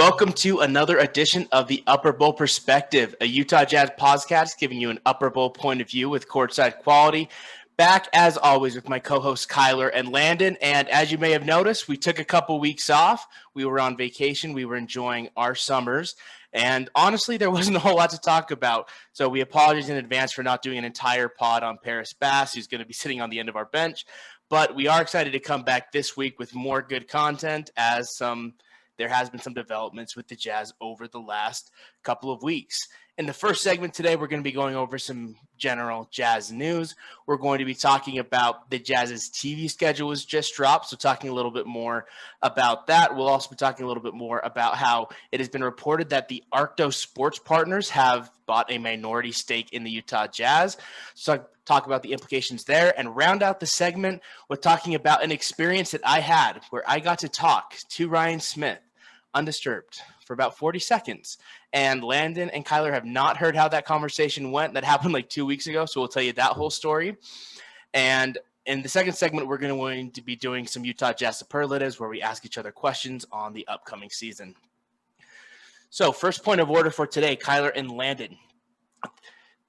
welcome to another edition of the Upper Bowl Perspective, a Utah Jazz podcast giving you an Upper Bowl point of view with courtside quality. Back, as always, with my co-hosts Kyler and Landon. And as you may have noticed, we took a couple weeks off. We were on vacation. We were enjoying our summers. And honestly, there wasn't a whole lot to talk about. So we apologize in advance for not doing an entire pod on Paris Bass, who's going to be sitting on the end of our bench. But we are excited to come back this week with more good content as there has been some developments with the Jazz over the last couple of weeks. In the first segment today, we're going to be going over some general Jazz news. We're going to be talking about the Jazz's TV schedule was just dropped, so talking a little bit more about that. We'll also be talking a little bit more about how it has been reported that the Arctos Sports Partners have bought a minority stake in the Utah Jazz. So talk about the implications there and round out the segment with talking about an experience that I had where I got to talk to Ryan Smith undisturbed for about 40 seconds. And Landon and Kyler have not heard how that conversation went. That happened like 2 weeks ago, so we'll tell you that whole story. And in the second segment, we're going to be doing some Utah Jazz Superlatives where we ask each other questions on the upcoming season. So first point of order for today, Kyler and Landon.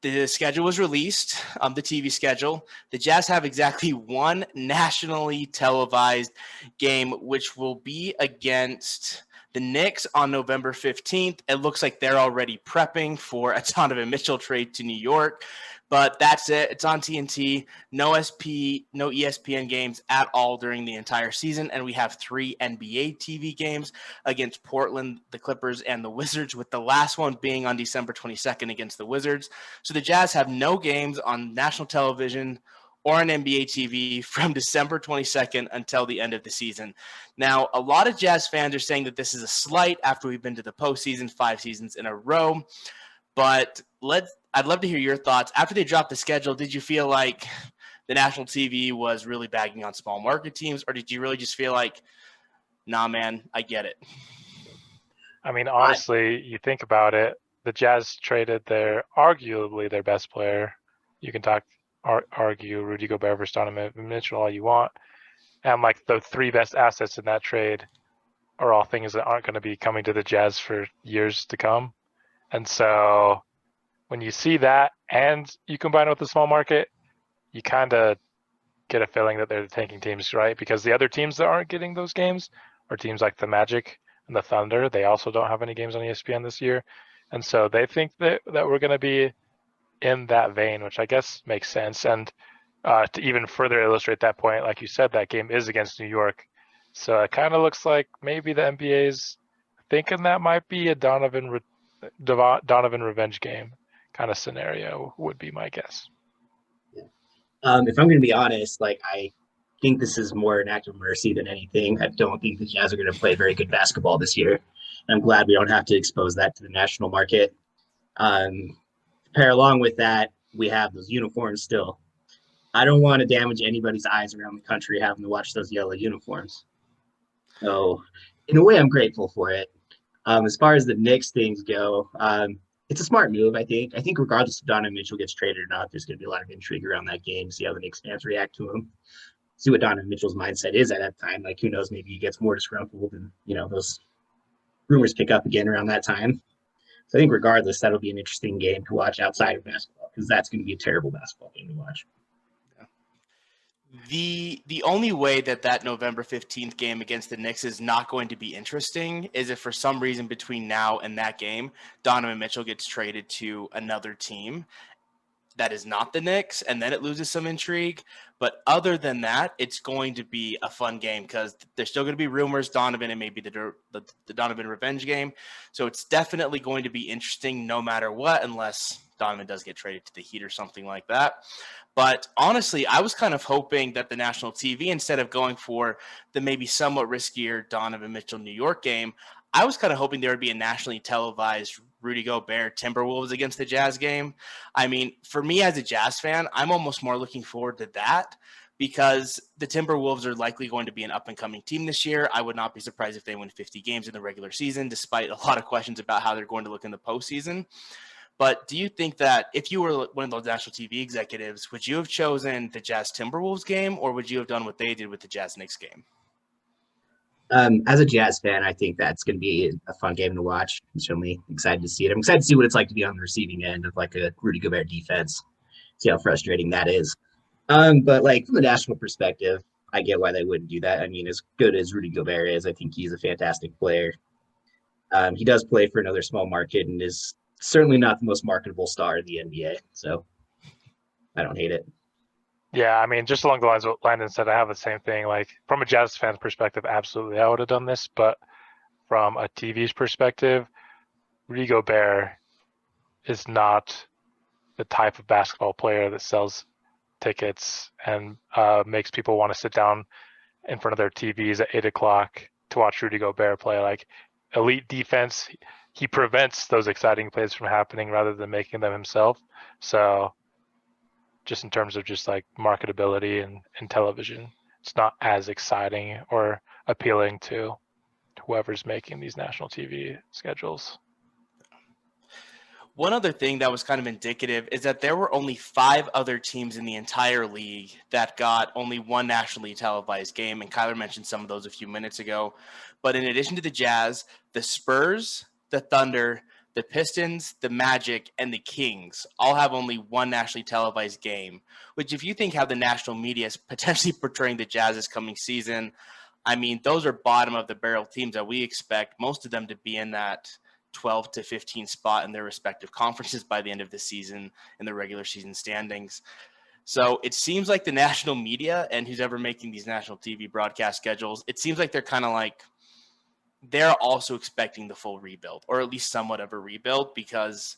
The schedule was released, the TV schedule. The Jazz have exactly one nationally televised game, which will be against the Knicks on November 15th. It looks like they're already prepping for a Donovan Mitchell trade to New York. But that's it. It's on TNT. No ESPN games at all during the entire season. And we have 3 NBA TV games against Portland, the Clippers, and the Wizards, with the last one being on December 22nd against the Wizards. So the Jazz have no games on national television or on NBA TV from December 22nd until the end of the season. Now, a lot of Jazz fans are saying that this is a slight after we've been to the postseason 5 seasons in a row. But I'd love to hear your thoughts. After they dropped the schedule, did you feel like the national TV was really bagging on small market teams, or did you really just feel like, nah, man, I get it? I mean, honestly, you think about it, the Jazz traded arguably their best player. You can argue Rudy Gay versus Donovan Mitchell all you want. And like the 3 best assets in that trade are all things that aren't going to be coming to the Jazz for years to come. And so when you see that and you combine it with the small market, you kind of get a feeling that they're the tanking teams, right? Because the other teams that aren't getting those games are teams like the Magic and the Thunder. They also don't have any games on ESPN this year. And so they think that we're going to be in that vein, which I guess makes sense. And to even further illustrate that point, like you said, that game is against New York. So it kind of looks like maybe the NBA's thinking that might be a Donovan revenge game kind of scenario would be my guess. If I'm going to be honest, I think this is more an act of mercy than anything. I don't think the Jazz are going to play very good basketball this year. I'm glad we don't have to expose that to the national market. Pair along with that, we have those uniforms still. I don't want to damage anybody's eyes around the country having to watch those yellow uniforms. So in a way, I'm grateful for it. As far as the Knicks things go, it's a smart move, I think. I think regardless if Donovan Mitchell gets traded or not, there's going to be a lot of intrigue around that game, see how the Knicks fans react to him, see what Donovan Mitchell's mindset is at that time. Like, who knows, maybe he gets more disgruntled and, those rumors pick up again around that time. So I think regardless, that'll be an interesting game to watch outside of basketball, because that's going to be a terrible basketball game to watch. The only way that November 15th game against the Knicks is not going to be interesting is if for some reason between now and that game, Donovan Mitchell gets traded to another team that is not the Knicks, and then it loses some intrigue. But other than that, it's going to be a fun game because there's still going to be rumors, Donovan, and maybe the Donovan revenge game. So it's definitely going to be interesting no matter what, unless Donovan does get traded to the Heat or something like that. But honestly, I was kind of hoping that the national TV, instead of going for the maybe somewhat riskier Donovan Mitchell New York game, I was kind of hoping there would be a nationally televised Rudy Gobert Timberwolves against the Jazz game. I mean, for me as a Jazz fan, I'm almost more looking forward to that because the Timberwolves are likely going to be an up-and-coming team this year. I would not be surprised if they win 50 games in the regular season, despite a lot of questions about how they're going to look in the postseason. But do you think that if you were one of those national TV executives, would you have chosen the Jazz Timberwolves game, or would you have done what they did with the Jazz Knicks game? As a Jazz fan, I think that's going to be a fun game to watch. I'm certainly excited to see it. I'm excited to see what it's like to be on the receiving end of like a Rudy Gobert defense. See how frustrating that is. But like from the national perspective, I get why they wouldn't do that. I mean, as good as Rudy Gobert is, I think he's a fantastic player. He does play for another small market and is certainly not the most marketable star in the NBA. So I don't hate it. Yeah, I mean, just along the lines of what Landon said, I have the same thing. Like from a Jazz fan perspective, absolutely, I would have done this. But from a TV's perspective, Rudy Gobert is not the type of basketball player that sells tickets and makes people want to sit down in front of their TVs at 8 o'clock to watch Rudy Gobert play. Like elite defense, he prevents those exciting plays from happening rather than making them himself. So just in terms of just like marketability and television, it's not as exciting or appealing to whoever's making these national TV schedules. One other thing that was kind of indicative is that there were only 5 other teams in the entire league that got only one nationally televised game, and Kyler mentioned some of those a few minutes ago. But in addition to the Jazz, the Spurs, the Thunder, the Pistons, the Magic, and the Kings all have only one nationally televised game, which if you think how the national media is potentially portraying the Jazz this coming season, I mean, those are bottom of the barrel teams that we expect most of them to be in that 12 to 15 spot in their respective conferences by the end of the season in the regular season standings. So it seems like the national media and who's ever making these national TV broadcast schedules, it seems like they're kind of like, they're also expecting the full rebuild or at least somewhat of a rebuild because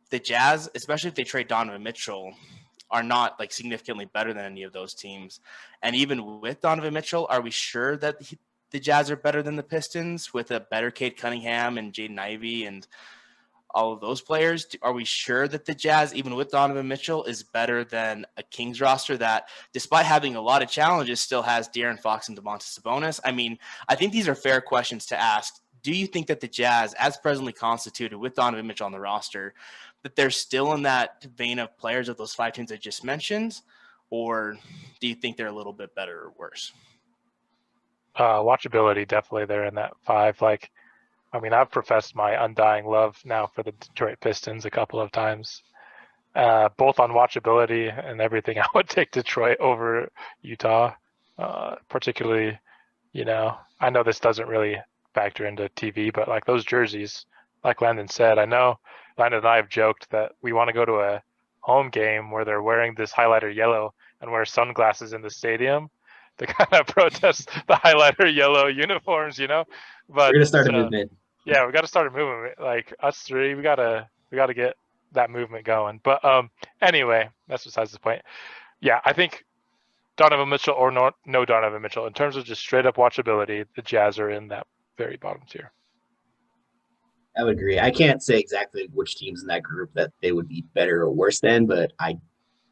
the Jazz, especially if they trade Donovan Mitchell, are not like significantly better than any of those teams. And even with Donovan Mitchell, are we sure that the Jazz are better than the Pistons with a better Cade Cunningham and Jaden Ivey and all of those players? Are we sure that the Jazz, even with Donovan Mitchell, is better than a Kings roster that, despite having a lot of challenges, still has De'Aaron Fox and Domantas Sabonis? I mean, I think these are fair questions to ask. Do you think that the Jazz, as presently constituted with Donovan Mitchell on the roster, that they're still in that vein of players of those 5 teams I just mentioned? Or do you think they're a little bit better or worse? Watchability, definitely they're in that 5. Like, I mean, I've professed my undying love now for the Detroit Pistons a couple of times, both on watchability and everything. I would take Detroit over Utah, particularly, I know this doesn't really factor into TV, but like those jerseys, like Landon said, I know Landon and I have joked that we want to go to a home game where they're wearing this highlighter yellow and wear sunglasses in the stadium to kind of protest the highlighter yellow uniforms, But We're gonna start a movement. yeah, we got to start a movement. Like us 3, we gotta get that movement going. But anyway, that's besides the point. Yeah, I think Donovan Mitchell or no Donovan Mitchell, in terms of just straight up watchability, the Jazz are in that very bottom tier. I would agree. I can't say exactly which teams in that group that they would be better or worse than, but I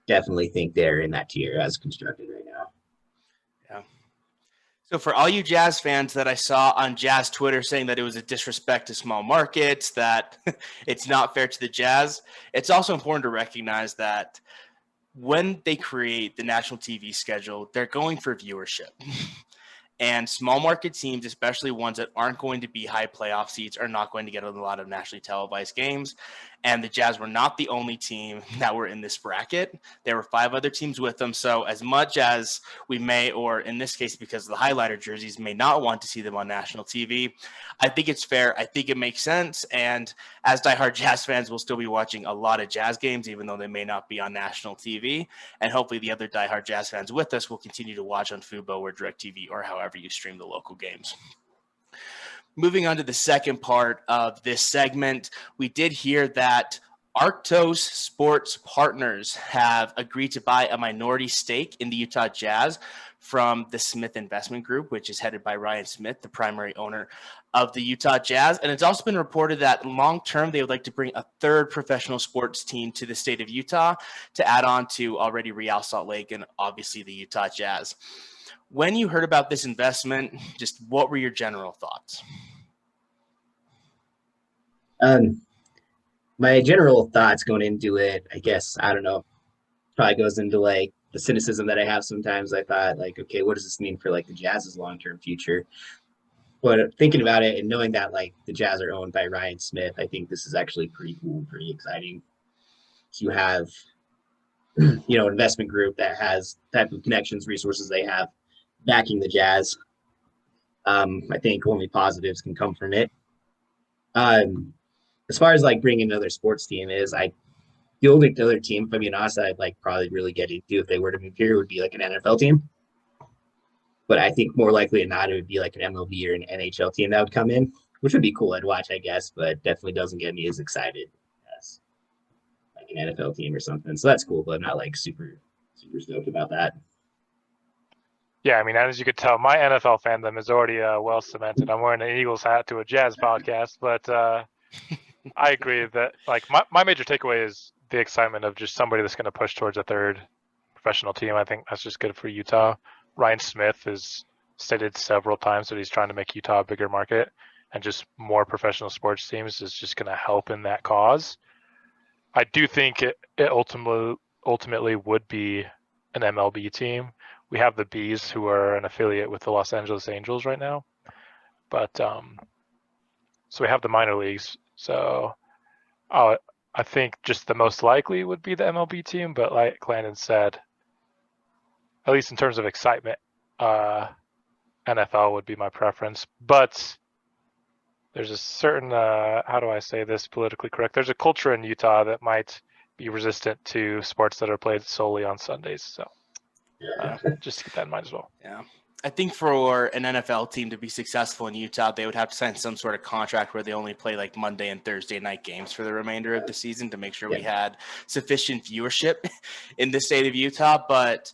definitely think they're in that tier as constructed right now. Yeah. So for all you Jazz fans that I saw on Jazz Twitter saying that it was a disrespect to small markets, that it's not fair to the Jazz, it's also important to recognize that when they create the national TV schedule, they're going for viewership. And small market teams, especially ones that aren't going to be high playoff seats, are not going to get a lot of nationally televised games. And the Jazz were not the only team that were in this bracket. There were 5 other teams with them. So as much as we may, or in this case, because of the highlighter jerseys, may not want to see them on national TV, I think it's fair. I think it makes sense. And as diehard Jazz fans, we'll still be watching a lot of Jazz games, even though they may not be on national TV. And hopefully the other diehard Jazz fans with us will continue to watch on Fubo or DirecTV or however you stream the local games. Moving on to the second part of this segment, we did hear that Arctos Sports Partners have agreed to buy a minority stake in the Utah Jazz from the Smith Investment Group, which is headed by Ryan Smith, the primary owner of the Utah Jazz. And it's also been reported that long-term, they would like to bring a 3rd professional sports team to the state of Utah to add on to already Real Salt Lake and obviously the Utah Jazz. When you heard about this investment, just what were your general thoughts? My general thoughts going into it, I guess, I don't know, probably goes into like the cynicism that I have sometimes. I thought like, okay, what does this mean for like the Jazz's long-term future? But thinking about it and knowing that like the Jazz are owned by Ryan Smith, I think this is actually pretty cool, pretty exciting to have, an investment group that has type of connections, resources they have backing the Jazz. I think only positives can come from it. As far as like bringing another sports team is, the only other team, if I'm being honest, I'd like probably really get into if they were to move here would be like an NFL team. But I think more likely than not, it would be like an MLB or an NHL team that would come in, which would be cool. I'd watch, I guess, but definitely doesn't get me as excited as like an NFL team or something. So that's cool, but I'm not like super stoked about that. Yeah, I mean, as you could tell, my NFL fandom is already well cemented. I'm wearing an Eagles hat to a Jazz podcast, but I agree that like my major takeaway is the excitement of just somebody that's going to push towards a third professional team. I think that's just good for Utah. Ryan Smith has stated several times that he's trying to make Utah a bigger market, and just more professional sports teams is just going to help in that cause. I do think it ultimately would be an MLB team. We have the Bees, who are an affiliate with the Los Angeles Angels right now, but so we have the minor leagues. So I think just the most likely would be the MLB team, but like Landon said, at least in terms of excitement, NFL would be my preference. But there's a certain, how do I say this politically correct? There's a culture in Utah that might be resistant to sports that are played solely on Sundays. So just to keep that in mind as well. Yeah. I think for an NFL team to be successful in Utah, they would have to sign some sort of contract where they only play like Monday and Thursday night games for the remainder of the season to make sure we had sufficient viewership in the state of Utah. But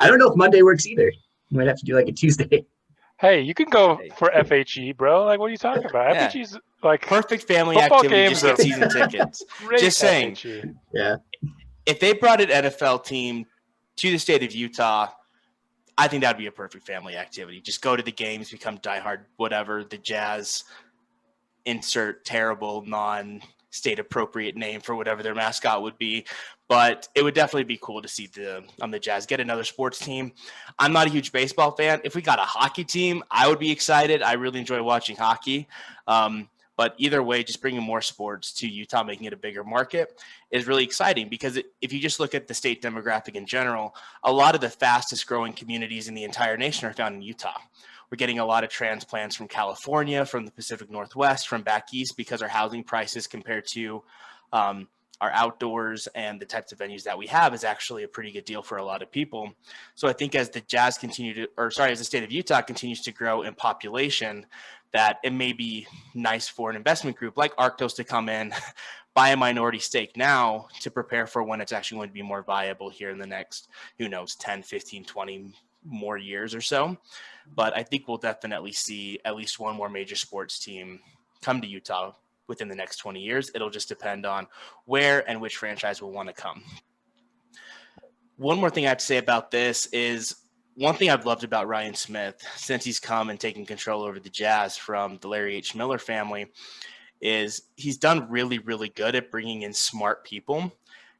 I don't know if Monday works either. You might have to do like a Tuesday. Hey, you can go for FHE, bro. Like, what are you talking about? Yeah. FHE's like perfect family football activity. games Just get are season tickets. great Just saying. FHE. Yeah. If they brought an NFL team to the state of Utah, I think that would be a perfect family activity. Just go to the games, become diehard, whatever. The Jazz, insert terrible, non-state appropriate name for whatever their mascot would be. But it would definitely be cool to see the Jazz get another sports team. I'm not a huge baseball fan. If we got a hockey team, I would be excited. I really enjoy watching hockey. But either way, just bringing more sports to Utah, making it a bigger market is really exciting because if you just look at the state demographic in general, a lot of the fastest growing communities in the entire nation are found in Utah. We're getting a lot of transplants from California, from the Pacific Northwest, from back east because our housing prices compared to our outdoors and the types of venues that we have is actually a pretty good deal for a lot of people. So I think as the Jazz as the state of Utah continues to grow in population, that it may be nice for an investment group like Arctos to come in, buy a minority stake now to prepare for when it's actually going to be more viable here in the next, 10, 15, 20 more years or so. But I think we'll definitely see at least one more major sports team come to Utah within the next 20 years. It'll just depend on where and which franchise will want to come. One more thing I have to say about this is one thing I've loved about Ryan Smith since he's come and taken control over the Jazz from the Larry H. Miller family is he's done really, really good at bringing in smart people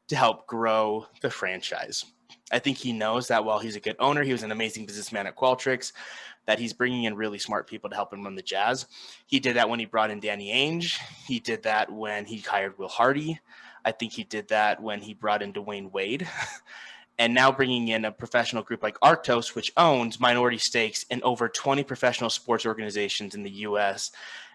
to help grow the franchise. I think he knows that while he's a good owner, he was an amazing businessman at Qualtrics, that he's bringing in really smart people to help him run the Jazz. He did that when he brought in Danny Ainge. He did that when he hired Will Hardy. I think he did that when he brought in Dwayne Wade. And now bringing in a professional group like Arctos, which owns minority stakes in over 20 professional sports organizations in the U.S.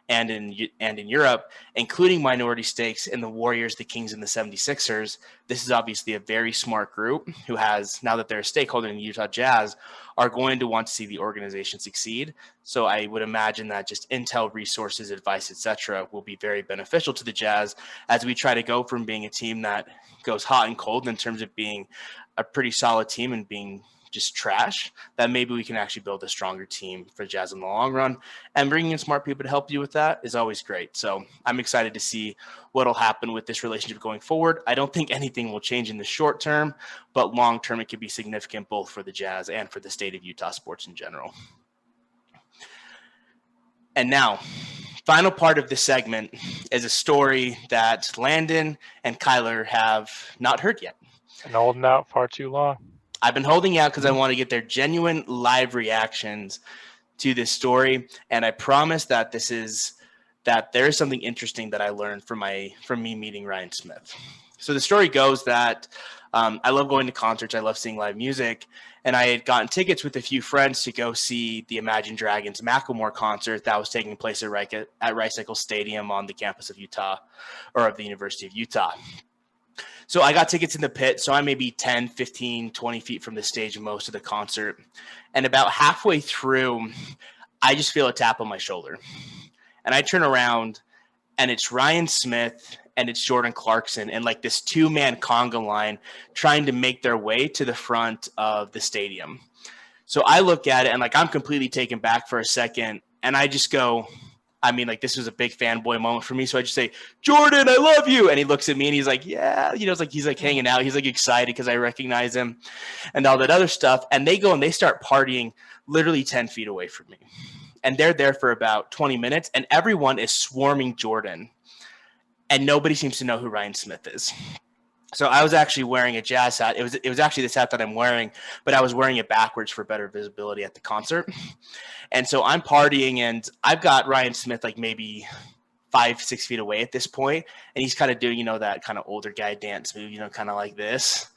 and in Europe, including minority stakes in the Warriors, the Kings, and the 76ers. This is obviously a very smart group who has, now that they're a stakeholder in the Utah Jazz, are going to want to see the organization succeed. So I would imagine that just intel, resources, advice, etc., will be very beneficial to the Jazz as we try to go from being a team that goes hot and cold in terms of being a pretty solid team and being just trash, that maybe we can actually build a stronger team for Jazz in the long run. And bringing in smart people to help you with that is always great. So I'm excited to see what'll happen with this relationship going forward. I don't think anything will change in the short term, but long term, it could be significant both for the Jazz and for the state of Utah sports in general. And now, final part of this segment is a story that Landon and Kyler have not heard yet. And holding out far too long. I've been holding out because I want to get their genuine live reactions to this story, and I promise that there is something interesting that I learned from me meeting Ryan Smith. So the story goes that I love going to concerts. I love seeing live music. And I had gotten tickets with a few friends to go see the Imagine Dragons Macklemore concert that was taking place at Rice-Eccles Stadium on the campus of Utah, or of the University of Utah. So I got tickets in the pit. So I'm maybe 10, 15, 20 feet from the stage most of the concert. And about halfway through, I just feel a tap on my shoulder. And I turn around, and it's Ryan Smith and it's Jordan Clarkson and like this 2-man conga line trying to make their way to the front of the stadium. So I look at it and like I'm completely taken back for a second, and I just go, I mean, like this was a big fanboy moment for me. So I just say, Jordan, I love you. And he looks at me and he's like, yeah, it's like he's like hanging out. He's like excited because I recognize him and all that other stuff. And they go and they start partying literally 10 feet away from me. And they're there for about 20 minutes, and everyone is swarming Jordan. And nobody seems to know who Ryan Smith is. So I was actually wearing a Jazz hat. It was actually this hat that I'm wearing, but I was wearing it backwards for better visibility at the concert. And so I'm partying, and I've got Ryan Smith like maybe 5-6 feet away at this point, and he's kind of doing, that kind of older guy dance move, kind of like this.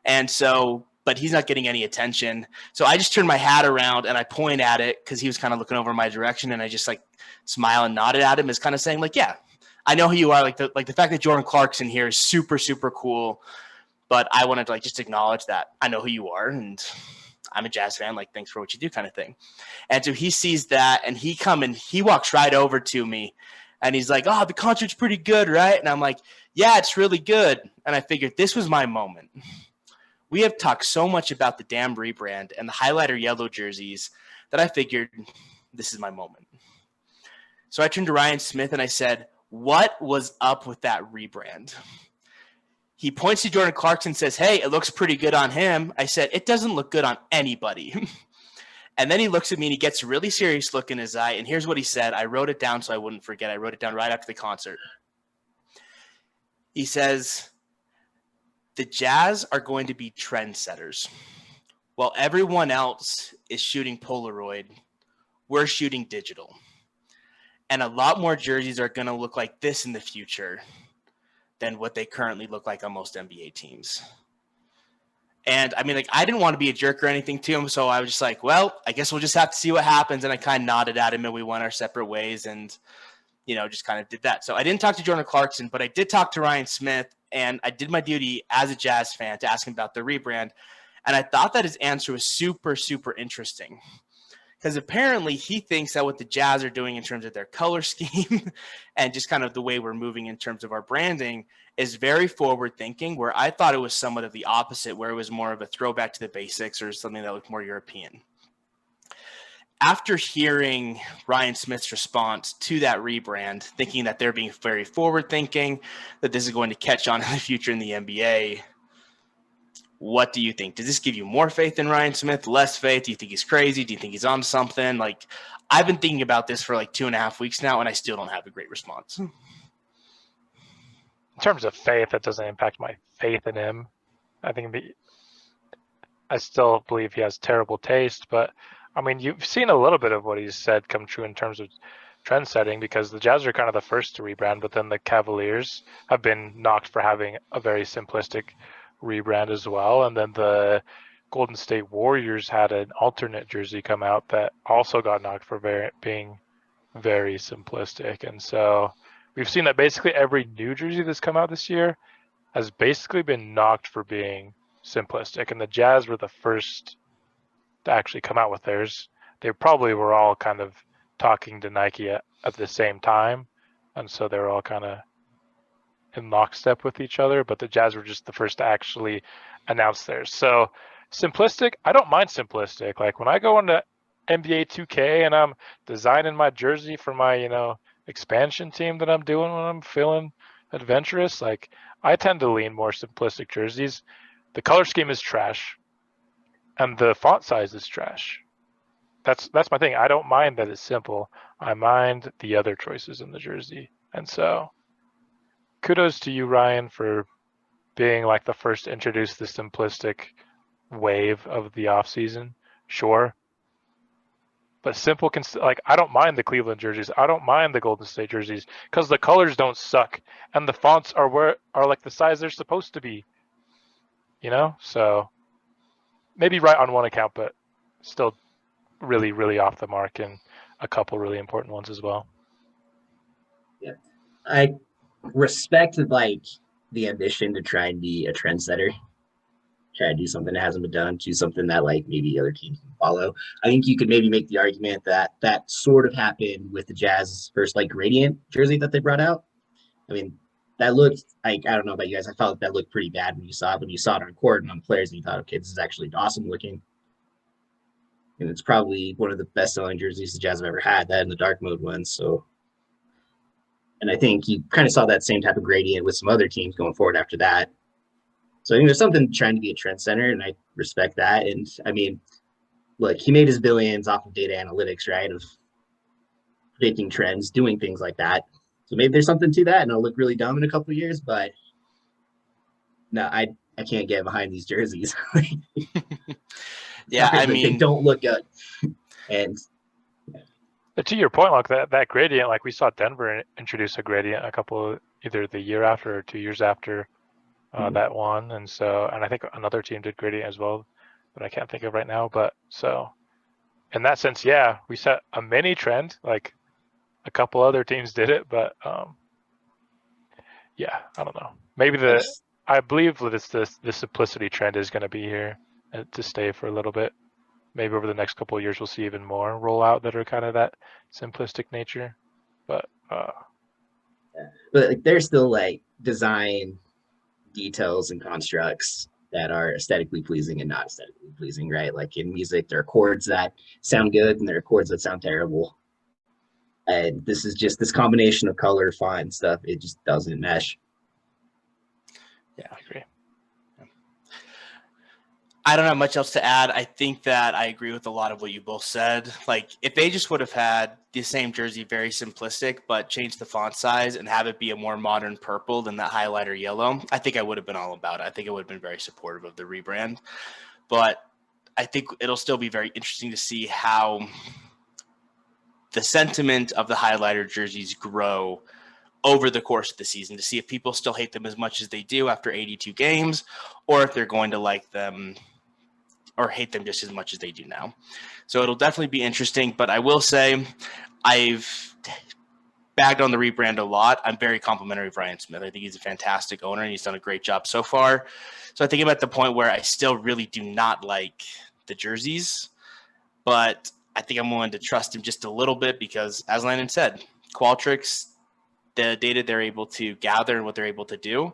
And so, but he's not getting any attention. So I just turn my hat around and I point at it because he was kind of looking over my direction, and I just like smile and nodded at him as kind of saying like, yeah, I know who you are. Like the fact that Jordan Clarkson here is super, super cool, but I wanted to like just acknowledge that I know who you are and I'm a Jazz fan. Like, thanks for what you do kind of thing. And so he sees that and he walks right over to me and he's like, oh, the concert's pretty good, right? And I'm like, yeah, it's really good. And I figured this was my moment. We have talked so much about the damn rebrand and the highlighter yellow jerseys that I figured this is my moment. So I turned to Ryan Smith and I said, what was up with that rebrand? He points to Jordan Clarkson and says, hey, it looks pretty good on him. I said, it doesn't look good on anybody. And then he looks at me and he gets a really serious look in his eye. And here's what he said. I wrote it down so I wouldn't forget. I wrote it down right after the concert. He says, the Jazz are going to be trendsetters. While everyone else is shooting Polaroid, we're shooting digital. And a lot more jerseys are going to look like this in the future than what they currently look like on most NBA teams. And I mean, like, I didn't want to be a jerk or anything to him. So I was just like, well, I guess we'll just have to see what happens. And I kind of nodded at him and we went our separate ways and, just kind of did that. So I didn't talk to Jordan Clarkson, but I did talk to Ryan Smith, and I did my duty as a Jazz fan to ask him about the rebrand. And I thought that his answer was super, super interesting. Because apparently he thinks that what the Jazz are doing in terms of their color scheme and just kind of the way we're moving in terms of our branding is very forward thinking, where I thought it was somewhat of the opposite, where it was more of a throwback to the basics or something that looked more European. After hearing Ryan Smith's response to that rebrand, thinking that they're being very forward thinking, that this is going to catch on in the future in the NBA, what do you think? Does this give you more faith in Ryan Smith, less faith? Do you think he's crazy? Do you think he's on something? Like, I've been thinking about this for like 2.5 weeks now, and I still don't have a great response. In terms of faith, that doesn't impact my faith in him. I still believe he has terrible taste, but I mean, you've seen a little bit of what he's said come true in terms of trend setting, because the Jazz are kind of the first to rebrand, but then the Cavaliers have been knocked for having a very simplistic rebrand as well. And then the Golden State Warriors had an alternate jersey come out that also got knocked for being very simplistic. And so we've seen that basically every new jersey that's come out this year has basically been knocked for being simplistic. And the Jazz were the first to actually come out with theirs. They probably were all kind of talking to Nike at the same time. And so they were all kind of in lockstep with each other, but the Jazz were just the first to actually announce theirs. So simplistic, I don't mind simplistic. Like when I go into NBA 2K and I'm designing my jersey for my, expansion team that I'm doing when I'm feeling adventurous, like I tend to lean more simplistic jerseys. The color scheme is trash and the font size is trash. That's my thing. I don't mind that it's simple. I mind the other choices in the jersey. And so kudos to you, Ryan, for being like the first to introduce the simplistic wave of the offseason. Sure. But simple, like I don't mind the Cleveland jerseys. I don't mind the Golden State jerseys because the colors don't suck and the fonts are like the size they're supposed to be. So maybe right on one account, but still really, really off the mark in a couple really important ones as well. Yeah, I respect like the ambition to try and be a trendsetter. Try to do something that hasn't been done, do something that like maybe other teams can follow. I think you could maybe make the argument that that sort of happened with the Jazz's first like gradient jersey that they brought out. I mean, that looked like, I don't know about you guys, I felt like that looked pretty bad when you saw it on court and on players, and you thought, okay, this is actually awesome looking. And it's probably one of the best selling jerseys the Jazz have ever had, that and the dark mode one. So, and I think you kind of saw that same type of gradient with some other teams going forward after that. So I think there's something trying to be a trend center, and I respect that. And I mean, look, he made his billions off of data analytics, right? Of predicting trends, doing things like that. So maybe there's something to that, and it'll look really dumb in a couple of years. But no, I can't get behind these jerseys. Yeah, I mean, they don't look good. And but to your point, like that gradient, like we saw Denver introduce a gradient either the year after or 2 years after that one, and I think another team did gradient as well, but I can't think of right now. But so in that sense, yeah, we set a mini trend. Like a couple other teams did it, but yeah, I don't know. Maybe I believe that the simplicity trend is going to be here to stay for a little bit. Maybe over the next couple of years, we'll see even more rollout that are kind of that simplistic nature. But like, there's still like design details and constructs that are aesthetically pleasing and not aesthetically pleasing, right? Like in music, there are chords that sound good and there are chords that sound terrible. And this is just this combination of color, font, and stuff. It just doesn't mesh. Yeah, I agree. I don't have much else to add. I think that I agree with a lot of what you both said. Like, if they just would have had the same jersey, very simplistic, but change the font size and have it be a more modern purple than that highlighter yellow, I think I would have been all about it. I think I would have been very supportive of the rebrand. But I think it'll still be very interesting to see how the sentiment of the highlighter jerseys grow over the course of the season, to see if people still hate them as much as they do after 82 games, or if they're going to like them or hate them just as much as they do now. So it'll definitely be interesting, but I will say I've bagged on the rebrand a lot. I'm very complimentary of Ryan Smith. I think he's a fantastic owner and he's done a great job so far. So I think I'm at the point where I still really do not like the jerseys, but I think I'm willing to trust him just a little bit because, as Landon said, Qualtrics, the data they're able to gather and what they're able to do,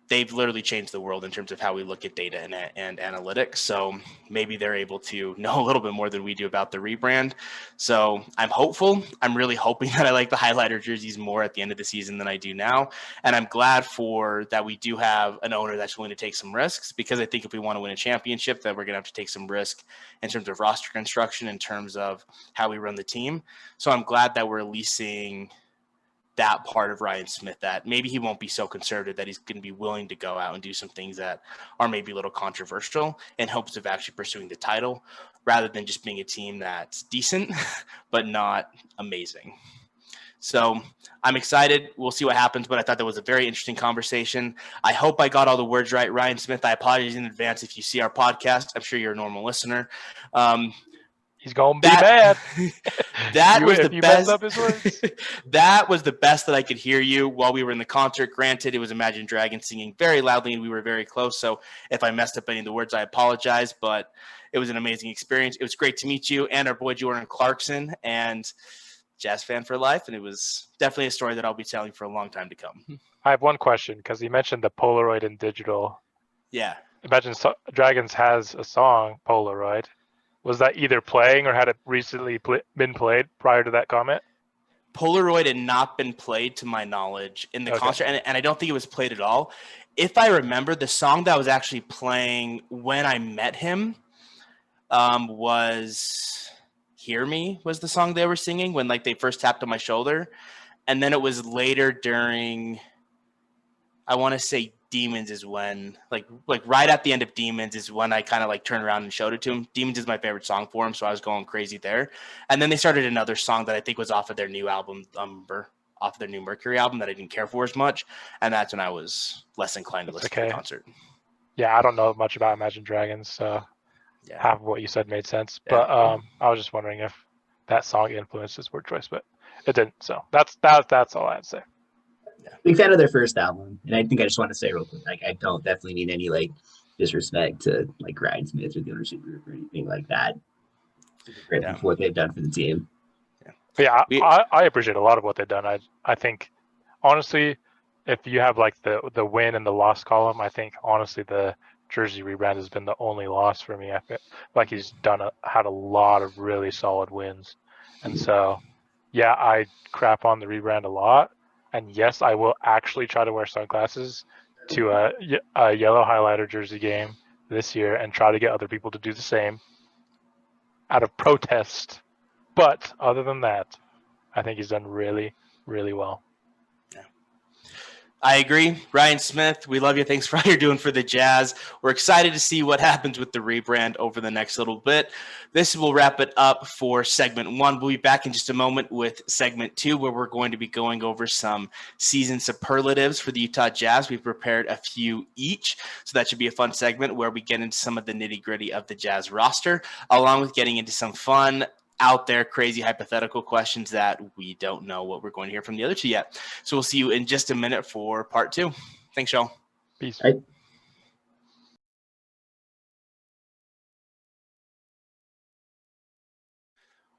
they've literally changed the world in terms of how we look at data and analytics. So maybe they're able to know a little bit more than we do about the rebrand. So I'm hopeful. I'm really hoping that I like the highlighter jerseys more at the end of the season than I do now. And I'm glad for that we do have an owner that's willing to take some risks, because I think if we want to win a championship, that we're going to have to take some risk in terms of roster construction, in terms of how we run the team. So I'm glad that we're at least seeing that part of Ryan Smith, that maybe he won't be so conservative, that he's going to be willing to go out and do some things that are maybe a little controversial in hopes of actually pursuing the title, rather than just being a team that's decent, but not amazing. So I'm excited. We'll see what happens, but I thought that was a very interesting conversation. I hope I got all the words right. Ryan Smith, I apologize in advance if you see our podcast. I'm sure you're a normal listener. He's gonna be mad. That was the best. Up his words. That was the best that I could hear you while we were in the concert. Granted, it was Imagine Dragons singing very loudly, and we were very close. So if I messed up any of the words, I apologize. But it was an amazing experience. It was great to meet you and our boy Jordan Clarkson, and Jazz fan for life. And it was definitely a story that I'll be telling for a long time to come. I have one question, because you mentioned the Polaroid and digital. Yeah. Imagine Dragons has a song, Polaroid. Was that either playing or had it recently been played prior to that comment? Polaroid had not been played to my knowledge in the concert, and I don't think it was played at all. If I remember, the song that was actually playing when I met him was Hear Me, was the song they were singing when they first tapped on my shoulder. And then it was later during, I want to say, Demons is when like right at the end of Demons is when I kind of like turned around and showed it to him. Demons is my favorite song for him, so I was going crazy there. And then they started another song that I think was off of their new album, off of their new Mercury album that I didn't care for as much, and that's when I was less inclined to listen to the concert. Yeah, I don't know much about Imagine Dragons, so half of what you said made sense. But I was just wondering if that song influenced his word choice, but it didn't. So that's all I had to say. Big fan of their first album, and I think I just want to say real quick, like I don't definitely mean any like disrespect to like Grindsmiths or the ownership group or anything like that. Super grateful for what they've done for the team. Yeah, I appreciate a lot of what they've done. I think honestly, if you have like the win and the loss column, I think honestly the jersey rebrand has been the only loss for me. I feel like he's had a lot of really solid wins, and so yeah, I crap on the rebrand a lot. And yes, I will actually try to wear sunglasses to a yellow highlighter jersey game this year and try to get other people to do the same out of protest. But other than that, I think he's done really, really well. I agree. Ryan Smith, we love you. Thanks for all you're doing for the Jazz. We're excited to see what happens with the rebrand over the next little bit. This will wrap it up for segment 1. We'll be back in just a moment with segment 2, where we're going to be going over some season superlatives for the Utah Jazz. We've prepared a few each, so that should be a fun segment where we get into some of the nitty-gritty of the Jazz roster, along with getting into some fun out there, crazy hypothetical questions that we don't know what we're going to hear from the other two yet. So we'll see you in just a minute for part 2. Thanks, y'all. Peace. Right.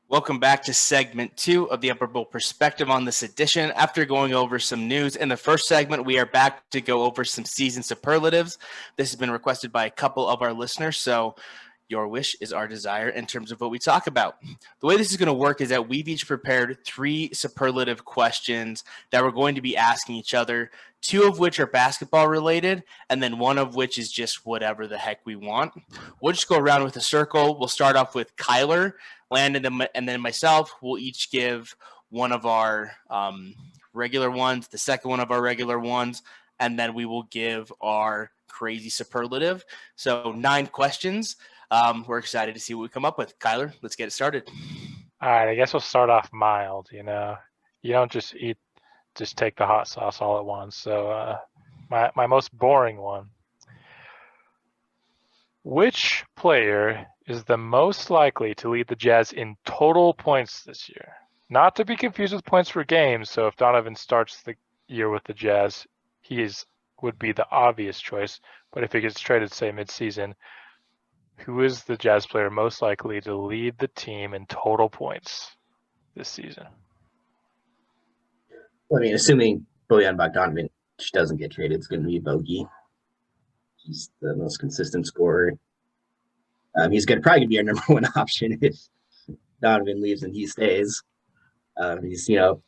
Welcome back to segment 2 of the Upper Bowl Perspective on this edition. After going over some news in the first segment, we are back to go over some season superlatives. This has been requested by a couple of our listeners, so your wish is our desire in terms of what we talk about. The way this is going to work is that we've each prepared 3 superlative questions that we're going to be asking each other, 2 of which are basketball related, and then 1 of which is just whatever the heck we want. We'll just go around with a circle. We'll start off with Kyler, Landon, and then myself. We'll each give one of our regular ones, the second one of our regular ones, and then we will give our crazy superlative. So 9 questions. We're excited to see what we come up with. Kyler, let's get it started. All right, I guess we'll start off mild. You don't just take the hot sauce all at once. So my most boring one. Which player is the most likely to lead the Jazz in total points this year? Not to be confused with points per game. So if Donovan starts the year with the Jazz, would be the obvious choice. But if he gets traded, say mid-season, who is the Jazz player most likely to lead the team in total points this season? Well, I mean, assuming Bojan Bogdanovic doesn't get traded, it's going to be Bogey. He's the most consistent scorer. He's probably going to be our number 1 option if Donovan leaves and he stays. He's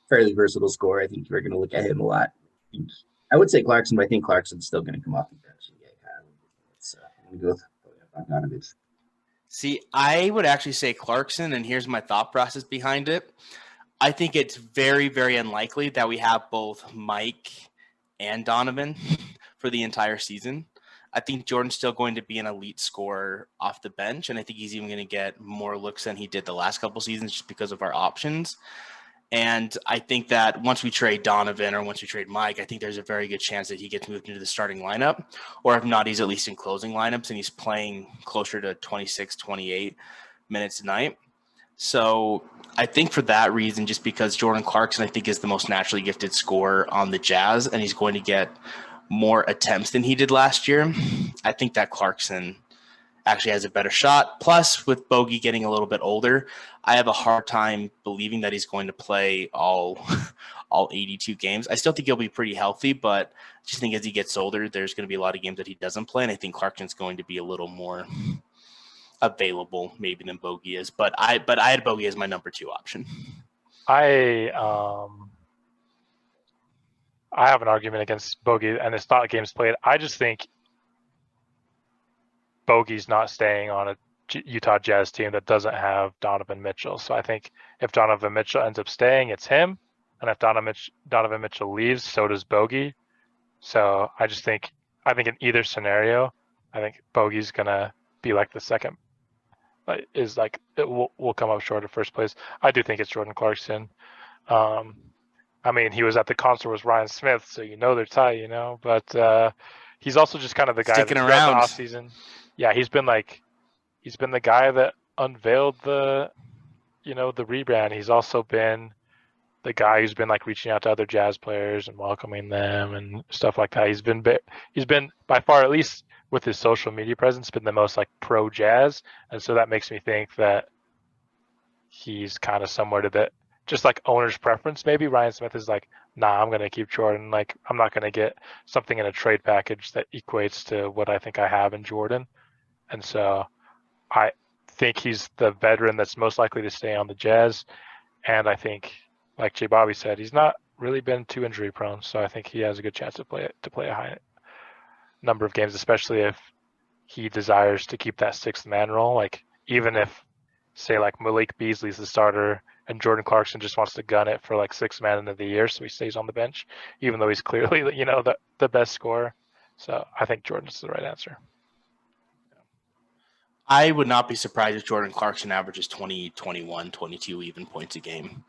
fairly versatile scorer. I think we're going to look at him a lot. I would say Clarkson, but I think Clarkson's still going to come off the bench and get kind of. So I'm going to go with Bogdanovic. See, I would actually say Clarkson, and here's my thought process behind it. I think it's very, very unlikely that we have both Mike and Donovan for the entire season. I think Jordan's still going to be an elite scorer off the bench, and I think he's even going to get more looks than he did the last couple seasons just because of our options. And I think that once we trade Donovan or once we trade Mike, I think there's a very good chance that he gets moved into the starting lineup, or if not, he's at least in closing lineups and he's playing closer to 26, 28 minutes a night. So I think for that reason, just because Jordan Clarkson, I think, is the most naturally gifted scorer on the Jazz, and he's going to get more attempts than he did last year, I think that Clarkson actually has a better shot. Plus, with Bogey getting a little bit older, I have a hard time believing that he's going to play all 82 games. I still think he'll be pretty healthy, but I just think as he gets older, there's going to be a lot of games that he doesn't play, and I think Clarkson's going to be a little more available maybe than Bogey is. But I had Bogey as my number 2 option. I have an argument against Bogey, and it's not games played. I just think Bogey's not staying on a Utah Jazz team that doesn't have Donovan Mitchell. So I think if Donovan Mitchell ends up staying, it's him. And if Donovan Mitchell leaves, so does Bogey. So I just think I think in either scenario, I think Bogey's gonna be like the second. It will come up short of first place. I do think it's Jordan Clarkson. I mean, he was at the concert with Ryan Smith, so they're tight, But he's also just kind of the guy Sticking that throughout around. the offseason. Yeah, he's been the guy that unveiled the rebrand. He's also been the guy who's been reaching out to other Jazz players and welcoming them and stuff like that. He's been by far, at least with his social media presence, been the most pro Jazz, and so that makes me think that he's kind of somewhere to that, just owner's preference. Maybe Ryan Smith is nah, I'm gonna keep Jordan. I'm not gonna get something in a trade package that equates to what I think I have in Jordan, and so I think he's the veteran that's most likely to stay on the Jazz, and I think, like J. Bobby said, he's not really been too injury prone, so I think he has a good chance to play a high number of games, especially if he desires to keep that sixth man role. Even if, say, Malik Beasley's the starter and Jordan Clarkson just wants to gun it for sixth man of the year, so he stays on the bench, even though he's clearly the best scorer. So I think Jordan's the right answer. I would not be surprised if Jordan Clarkson averages 20, 21, 22 even points a game,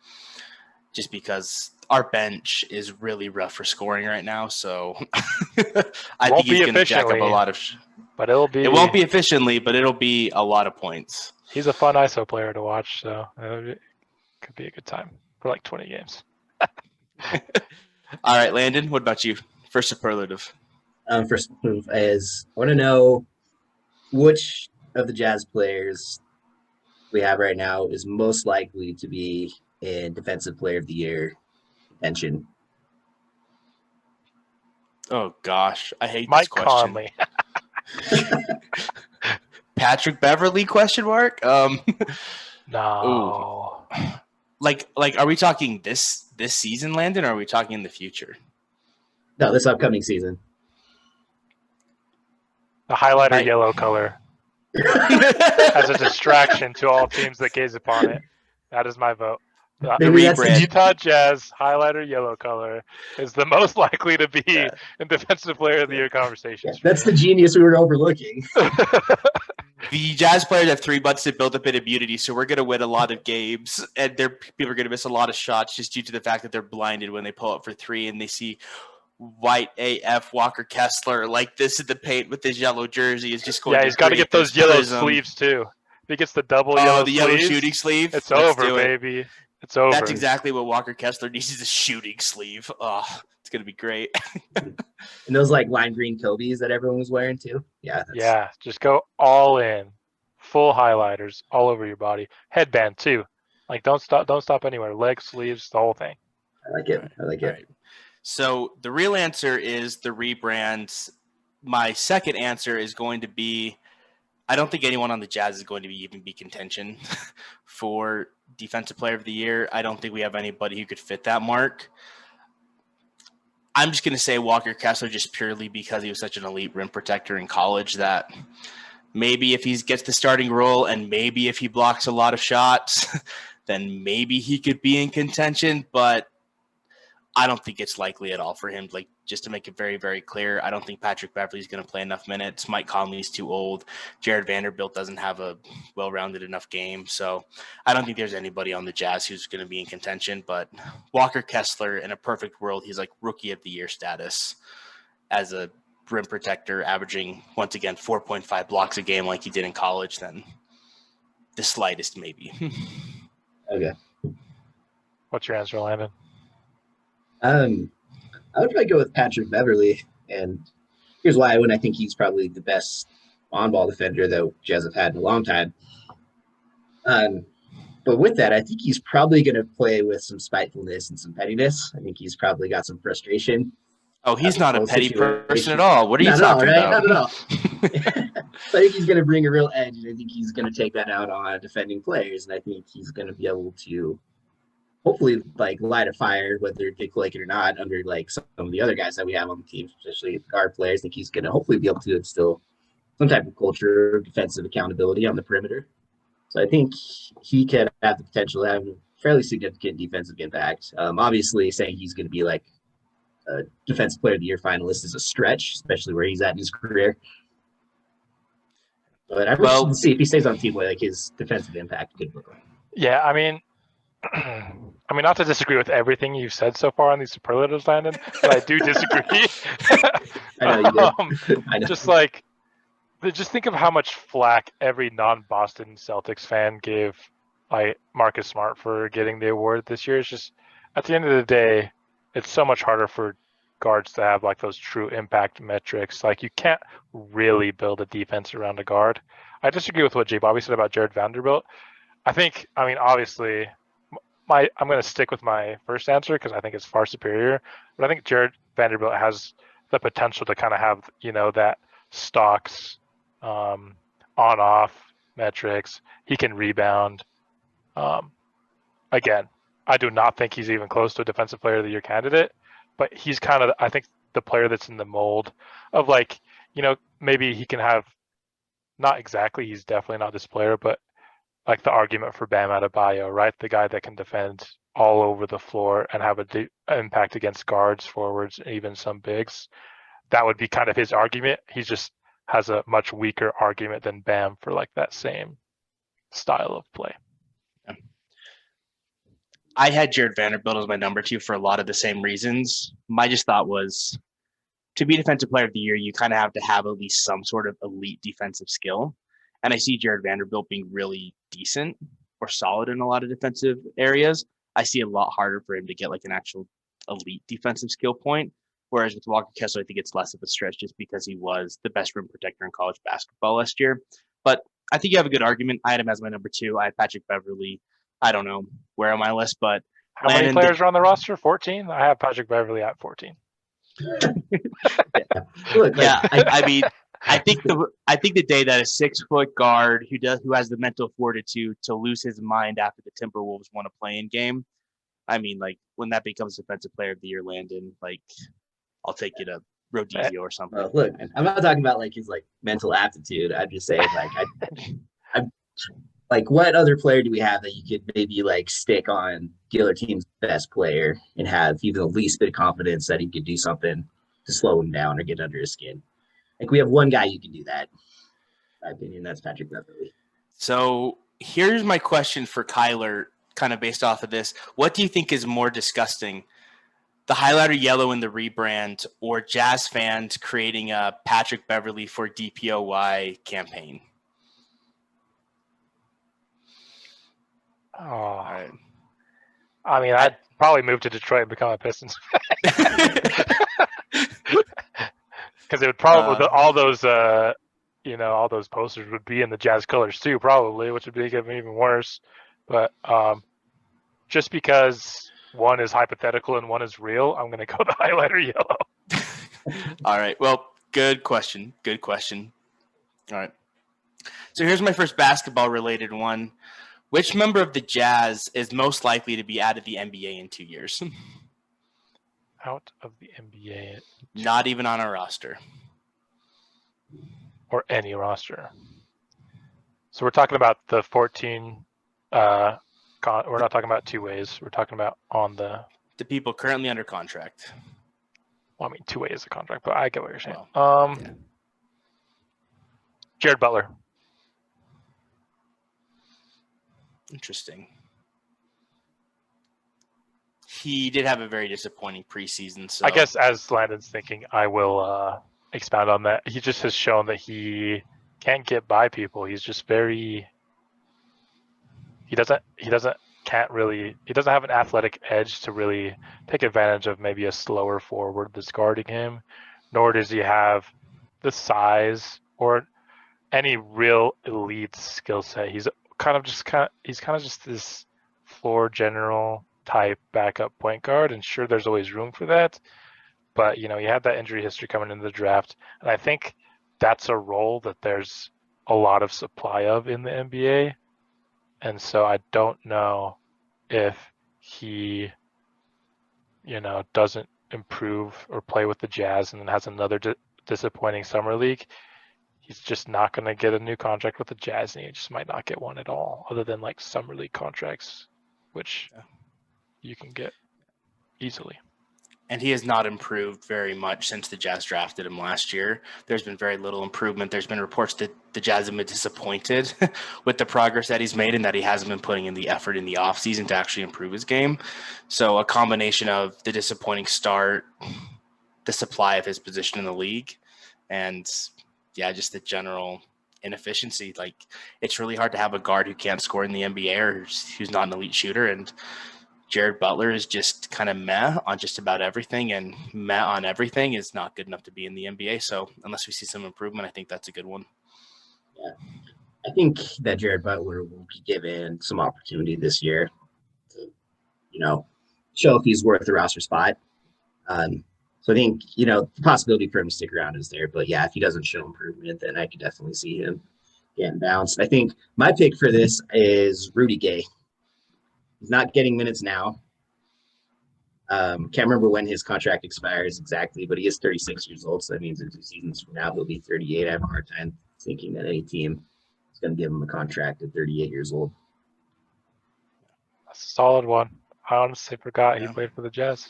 just because our bench is really rough for scoring right now. So I think he's going to jack up a lot of but it won't be efficiently, but it'll be a lot of points. He's a fun ISO player to watch, so it could be a good time for 20 games. All right, Landon, what about you? First superlative. First move is I want to know which of the Jazz players we have right now is most likely to be in Defensive Player of the Year contention. Oh gosh, I hate Mike this question. Conley. Patrick Beverly ? No. Are we talking this season, Landon, or are we talking in the future? No, this upcoming season. The highlighter yellow color as a distraction to all teams that gaze upon it. That is my vote. The Utah Jazz highlighter yellow color is the most likely to be in Defensive Player of the Year conversations. That's the genius we were overlooking. The Jazz players have 3 months to build up an immunity, so we're going to win a lot of games, and people are going to miss a lot of shots just due to the fact that they're blinded when they pull up for 3 and they see white AF Walker Kessler like this in the paint with his yellow jersey. Is just going. Yeah, he's got to get those yellow sleeves too. If he gets the double yellow sleeves, yellow shooting sleeve, it's over, baby. It's over. That's exactly what Walker Kessler needs, is a shooting sleeve. Oh, it's going to be great. And those lime green Kobe's that everyone was wearing too. Yeah. Yeah, just go all in. Full highlighters all over your body. Headband too. Don't stop anywhere. Leg, sleeves, the whole thing. I like it. I like it. Right. So the real answer is the rebrand. My second answer is going to be, I don't think anyone on the Jazz is going to even be contention for Defensive Player of the Year. I don't think we have anybody who could fit that mark. I'm just going to say Walker Kessler, just purely because he was such an elite rim protector in college, that maybe if he gets the starting role and maybe if he blocks a lot of shots, then maybe he could be in contention. But I don't think it's likely at all for him. Just to make it very, very clear, I don't think Patrick Beverly is going to play enough minutes. Mike Conley's too old. Jared Vanderbilt doesn't have a well-rounded enough game. So I don't think there's anybody on the Jazz who's going to be in contention. But Walker Kessler, in a perfect world, he's Rookie of the Year status as a rim protector, averaging, once again, 4.5 blocks a game like he did in college. Then the slightest maybe. Okay. What's your answer, Landon? I would probably go with Patrick Beverly, and here's why. I think he's probably the best on-ball defender that Jazz have had in a long time. But with that, I think he's probably going to play with some spitefulness and some pettiness. I think he's probably got some frustration. Oh, he's not a petty person at all. What are you talking about? Not at all. So I think he's going to bring a real edge, and I think he's going to take that out on defending players, and I think he's going to be able to hopefully light a fire, whether they like it or not, under some of the other guys that we have on the team, especially guard players. I think he's going to hopefully be able to instill some type of culture of defensive accountability on the perimeter. So I think he can have the potential to have a fairly significant defensive impact. Obviously, saying he's going to be a Defensive Player of the Year finalist is a stretch, especially where he's at in his career. But I'm interested to see if he stays on the team, what like his defensive impact could look like. Yeah, I mean, not to disagree with everything you've said so far on these superlatives, Landon, but I do disagree. I know you did. I know. Just think of how much flack every non-Boston Celtics fan gave like Marcus Smart for getting the award this year. It's just at the end of the day, it's so much harder for guards to have like those true impact metrics. Like you can't really build a defense around a guard. I disagree with what Jay Bobby said about Jared Vanderbilt. Obviously, I'm going to stick with my first answer because I think it's far superior. But I think Jared Vanderbilt has the potential to kind of have, that stocks, on-off metrics. He can rebound. Again, I do not think he's even close to a Defensive Player of the Year candidate, but he's kind of, I think, the player that's in the mold of like, maybe he can have, not exactly, he's definitely not this player, but like the argument for Bam Adebayo, right? The guy that can defend all over the floor and have an impact against guards, forwards, even some bigs. That would be kind of his argument. He just has a much weaker argument than Bam for like that same style of play. I had Jared Vanderbilt as my number 2 for a lot of the same reasons. My just thought was to be Defensive Player of the Year, you kind of have to have at least some sort of elite defensive skill. And I see Jared Vanderbilt being really decent or solid in a lot of defensive areas. I see a lot harder for him to get like an actual elite defensive skill point. Whereas with Walker Kessler, I think it's less of a stretch just because he was the best rim protector in college basketball last year. But I think you have a good argument. I had him as my number 2. I had Patrick Beverly. I don't know where on my list, but how many players are on the roster? 14? I have Patrick Beverly at 14. I think the day that a 6-foot guard who has the mental fortitude to lose his mind after the Timberwolves won a play-in game, when that becomes Defensive Player of the Year, Landon, I'll take you to Rodizio or something. Look, I'm not talking about like his like mental aptitude. I'm just saying I'm like, what other player do we have that you could maybe like stick on the other team's best player and have even the least bit of confidence that he could do something to slow him down or get under his skin? Like, we have one guy you can do that. In my opinion, that's Patrick Beverly. So here's my question for Kyler, kind of based off of this. What do you think is more disgusting? The highlighter yellow in the rebrand or Jazz fans creating a Patrick Beverly for DPOY campaign? Oh, all right. I'd probably move to Detroit and become a Pistons fan. Because it would probably all those posters would be in the Jazz colors too, probably, which would make it even worse. But just because one is hypothetical and one is real, I'm going to go the highlighter yellow. All right. Well, good question. Good question. All right. So here's my first basketball-related one. Which member of the Jazz is most likely to be out of the NBA in 2 years? Out of the NBA? Not even on our roster. Or any roster. So we're talking about the 14. We're not talking about two ways. We're talking about on the people currently under contract. Well, two ways a contract, but I get what you're saying. Yeah. Jared Butler. Interesting. He did have a very disappointing preseason. So I guess as Landon's thinking, I will expound on that. He just has shown that he can't get by people. He's just he doesn't have an athletic edge to really take advantage of maybe a slower forward that's guarding him, nor does he have the size or any real elite skill set. He's kind of just this floor general type backup point guard, and sure, there's always room for that, but you had that injury history coming into the draft, and I think that's a role that there's a lot of supply of in the NBA, and so I don't know if he doesn't improve or play with the Jazz and then has another disappointing summer league. He's just not going to get a new contract with the Jazz, and he just might not get one at all, other than like summer league contracts, which you can get easily. And he has not improved very much since the Jazz drafted him last year. There's been very little improvement. There's been reports that the Jazz have been disappointed with the progress that he's made and that he hasn't been putting in the effort in the offseason to actually improve his game. So a combination of the disappointing start, the supply of his position in the league, and just the general inefficiency. Like, it's really hard to have a guard who can't score in the NBA or who's not an elite shooter. And Jared Butler is just kind of meh on just about everything, and meh on everything is not good enough to be in the NBA. So unless we see some improvement, I think that's a good one. Yeah. I think that Jared Butler will be given some opportunity this year to, show if he's worth the roster spot. So I think, the possibility for him to stick around is there. But yeah, if he doesn't show improvement, then I could definitely see him getting bounced. I think my pick for this is Rudy Gay. He's not getting minutes now. Can't remember when his contract expires exactly, but he is 36 years old. So that means in 2 seasons from now, he'll be 38. I have a hard time thinking that any team is going to give him a contract at 38 years old. That's a solid one. I honestly forgot he played for the Jazz.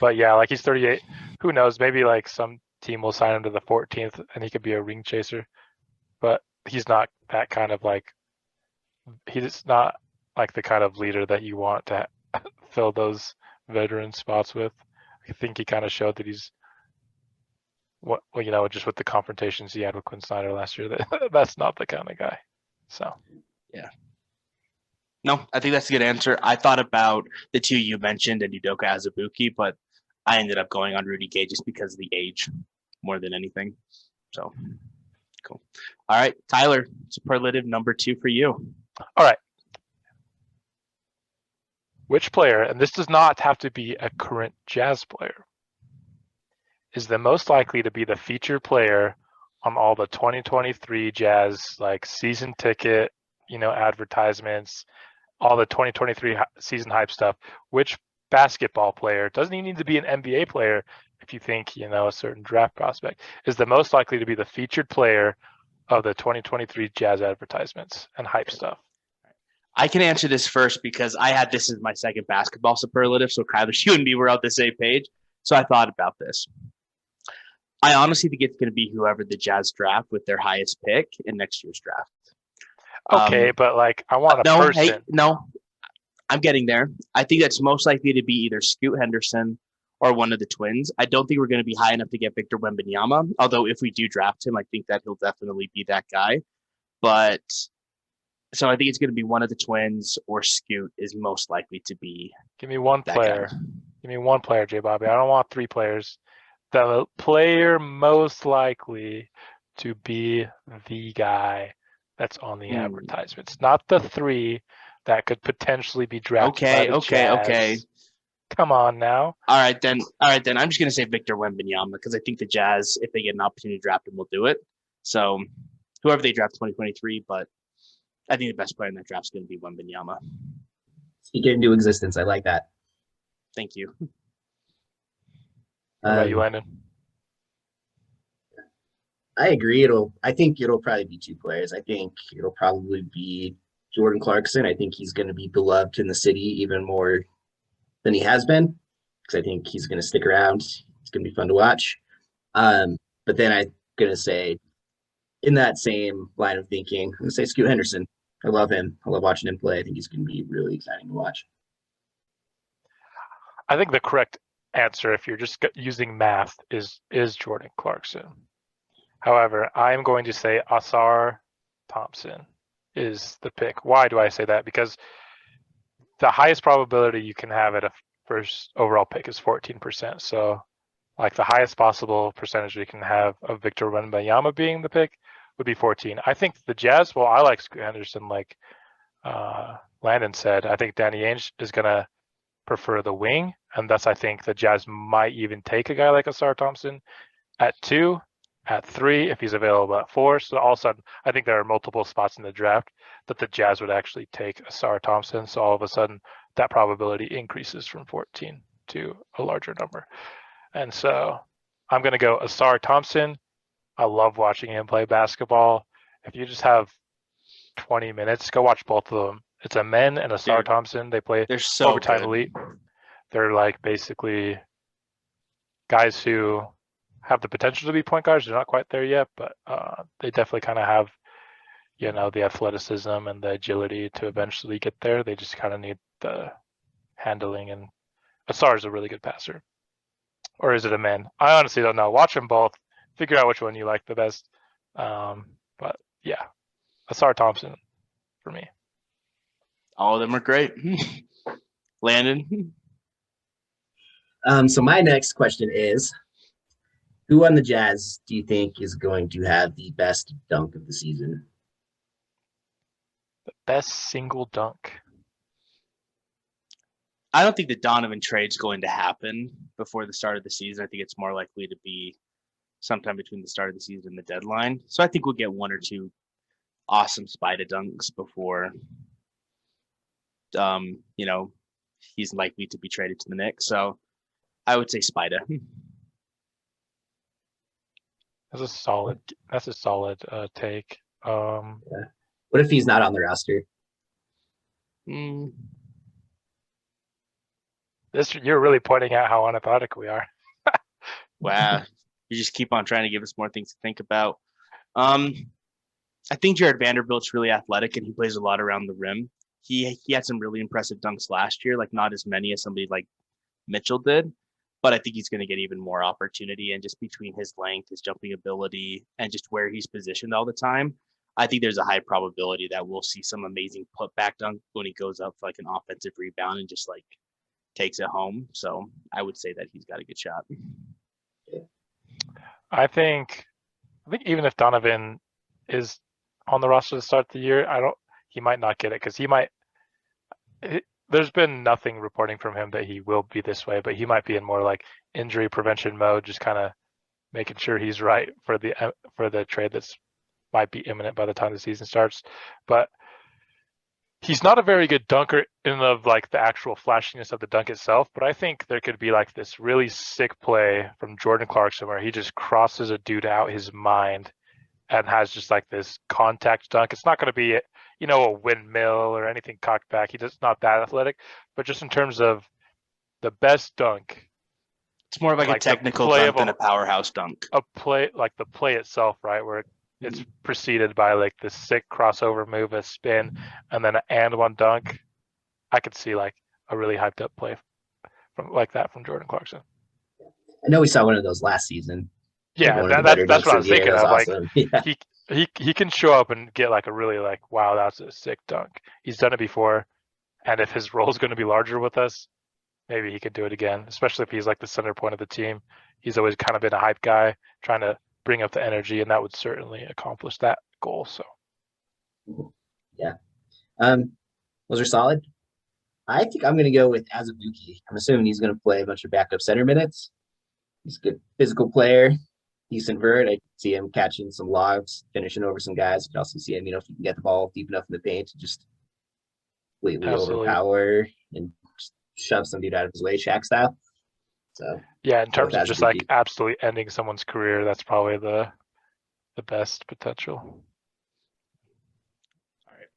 But yeah, like, he's 38. Who knows? Maybe like some team will sign him to the 14th and he could be a ring chaser. But he's not that kind of he's not like the kind of leader that you want to fill those veteran spots with. I think he kind of showed that he's just with the confrontations he had with Quinn Snyder last year, that's not the kind of guy. So yeah. No, I think that's a good answer. I thought about the two you mentioned and Udoka Azubuike, but I ended up going on Rudy Gay just because of the age more than anything. So cool. All right, Tyler, superlative number 2 for you. All right. Which player, and this does not have to be a current Jazz player, is the most likely to be the featured player on all the 2023 Jazz season ticket, advertisements, all the 2023 season hype stuff? Which basketball player, doesn't even need to be an NBA player if you think, a certain draft prospect, is the most likely to be the featured player of the 2023 Jazz advertisements and hype stuff? I can answer this first because I had this as my second basketball superlative. So Kyler, you and me were on the same page. So I thought about this. I honestly think it's going to be whoever the Jazz draft with their highest pick in next year's draft. Okay, but I want a person. Hey, no, I'm getting there. I think that's most likely to be either Scoot Henderson or one of the twins. I don't think we're going to be high enough to get Victor Wembanyama, although if we do draft him, I think that he'll definitely be that guy. But so I think it's going to be one of the twins, or Scoot is most likely to be. Give me one player. Give me one player, J. Bobby. I don't want 3 players. The player most likely to be the guy that's on the advertisements, not the 3 that could potentially be drafted by the Jazz. Okay. Come on now. All right, then. I'm just going to say Victor Wembanyama because I think the Jazz, if they get an opportunity to draft him, will do it. So whoever they draft 2023, but I think the best player in that draft is going to be Wembanyama. Speak it into existence. I like that. Thank you. What about you, Landon? I agree. I think it'll probably be 2 players. I think it'll probably be Jordan Clarkson. I think he's going to be beloved in the city even more than he has been because I think he's going to stick around. It's going to be fun to watch. But then I'm going to say, in that same line of thinking, I'm going to say Scoot Henderson. I love him. I love watching him play. I think he's going to be really exciting to watch. I think the correct answer, if you're just using math, is Jordan Clarkson. However, I'm going to say Ausar Thompson is the pick. Why do I say that? Because the highest probability you can have at a first overall pick is 14%. So the highest possible percentage we can have of Victor Wembanyama being the pick would be 14. I think the Jazz, I like Scoot Henderson, like Landon said. I think Danny Ainge is going to prefer the wing, and thus I think the Jazz might even take a guy like Ausar Thompson at 2, at 3 if he's available at 4. So all of a sudden, I think there are multiple spots in the draft that the Jazz would actually take Ausar Thompson. So all of a sudden, that probability increases from 14 to a larger number. And so I'm going to go Ausar Thompson. I love watching him play basketball. If you just have 20 minutes, go watch both of them. It's a men and Ausar Thompson. They play they're so overtime good. elite. They're basically guys who have the potential to be point guards. They're not quite there yet, but they definitely kind of have, the athleticism and the agility to eventually get there. They just kind of need the handling, and Asar is a really good passer. Or is it a man? I honestly don't know. Watch them both. Figure out which one you like the best. But yeah, Asar Thompson for me. All of them are great. Landon? So my next question is, who on the Jazz do you think is going to have the best dunk of the season? The best single dunk. I don't think the Donovan trade's going to happen before the start of the season. I think it's more likely to be sometime between the start of the season and the deadline. So I think we'll get one or two awesome Spida dunks before, he's likely to be traded to the Knicks. So I would say Spida. That's a solid take. What if he's not on the roster? You're really pointing out how unathletic we are. Wow. You just keep on trying to give us more things to think about. I think Jared Vanderbilt's really athletic and he plays a lot around the rim. He had some really impressive dunks last year, like not as many as somebody like Mitchell did, but I think he's going to get even more opportunity. And just between his length, his jumping ability, and just where he's positioned all the time, I think there's a high probability that we'll see some amazing putback dunk when he goes up for like an offensive rebound and just like takes it home. So I would say that he's got a good shot. I think even if Donovan is on the roster to start the year, he might not get it because there's been nothing reporting from him that he will be this way, but he might be in more like injury prevention mode, just kind of making sure he's right for the trade that's might be imminent by the time the season starts. But he's not a very good dunker in of like the actual flashiness of the dunk itself, but I think there could be like this really sick play from Jordan Clarkson where he just crosses a dude out his mind and has just like this contact dunk. It's not going to be, a windmill or anything cocked back. He's not that athletic, but just in terms of the best dunk. It's more of like a technical dunk than a powerhouse dunk. A play, like the play itself, right? Where it's preceded by like this sick crossover move, a spin, and then an and one dunk. I could see like a really hyped up play from Jordan Clarkson. I know we saw one of those last season. Yeah, that's what I was thinking of. Awesome. Like he can show up and get like a really like, wow, that's a sick dunk. He's done it before, and if his role is going to be larger with us, maybe he could do it again. Especially if he's like the center point of the team. He's always kind of been a hype guy, trying to bring up the energy, and that would certainly accomplish that goal. So, yeah, those are solid. I think I'm going to go with Azubuike. I'm assuming he's going to play a bunch of backup center minutes. He's a good physical player, decent vert. I see him catching some logs, finishing over some guys. You can also see him, if he can get the ball deep enough in the paint to just completely overpower and just shove some dude out of his way, Shaq style. So yeah, in terms of just like absolutely ending someone's career, that's probably the best potential. All right.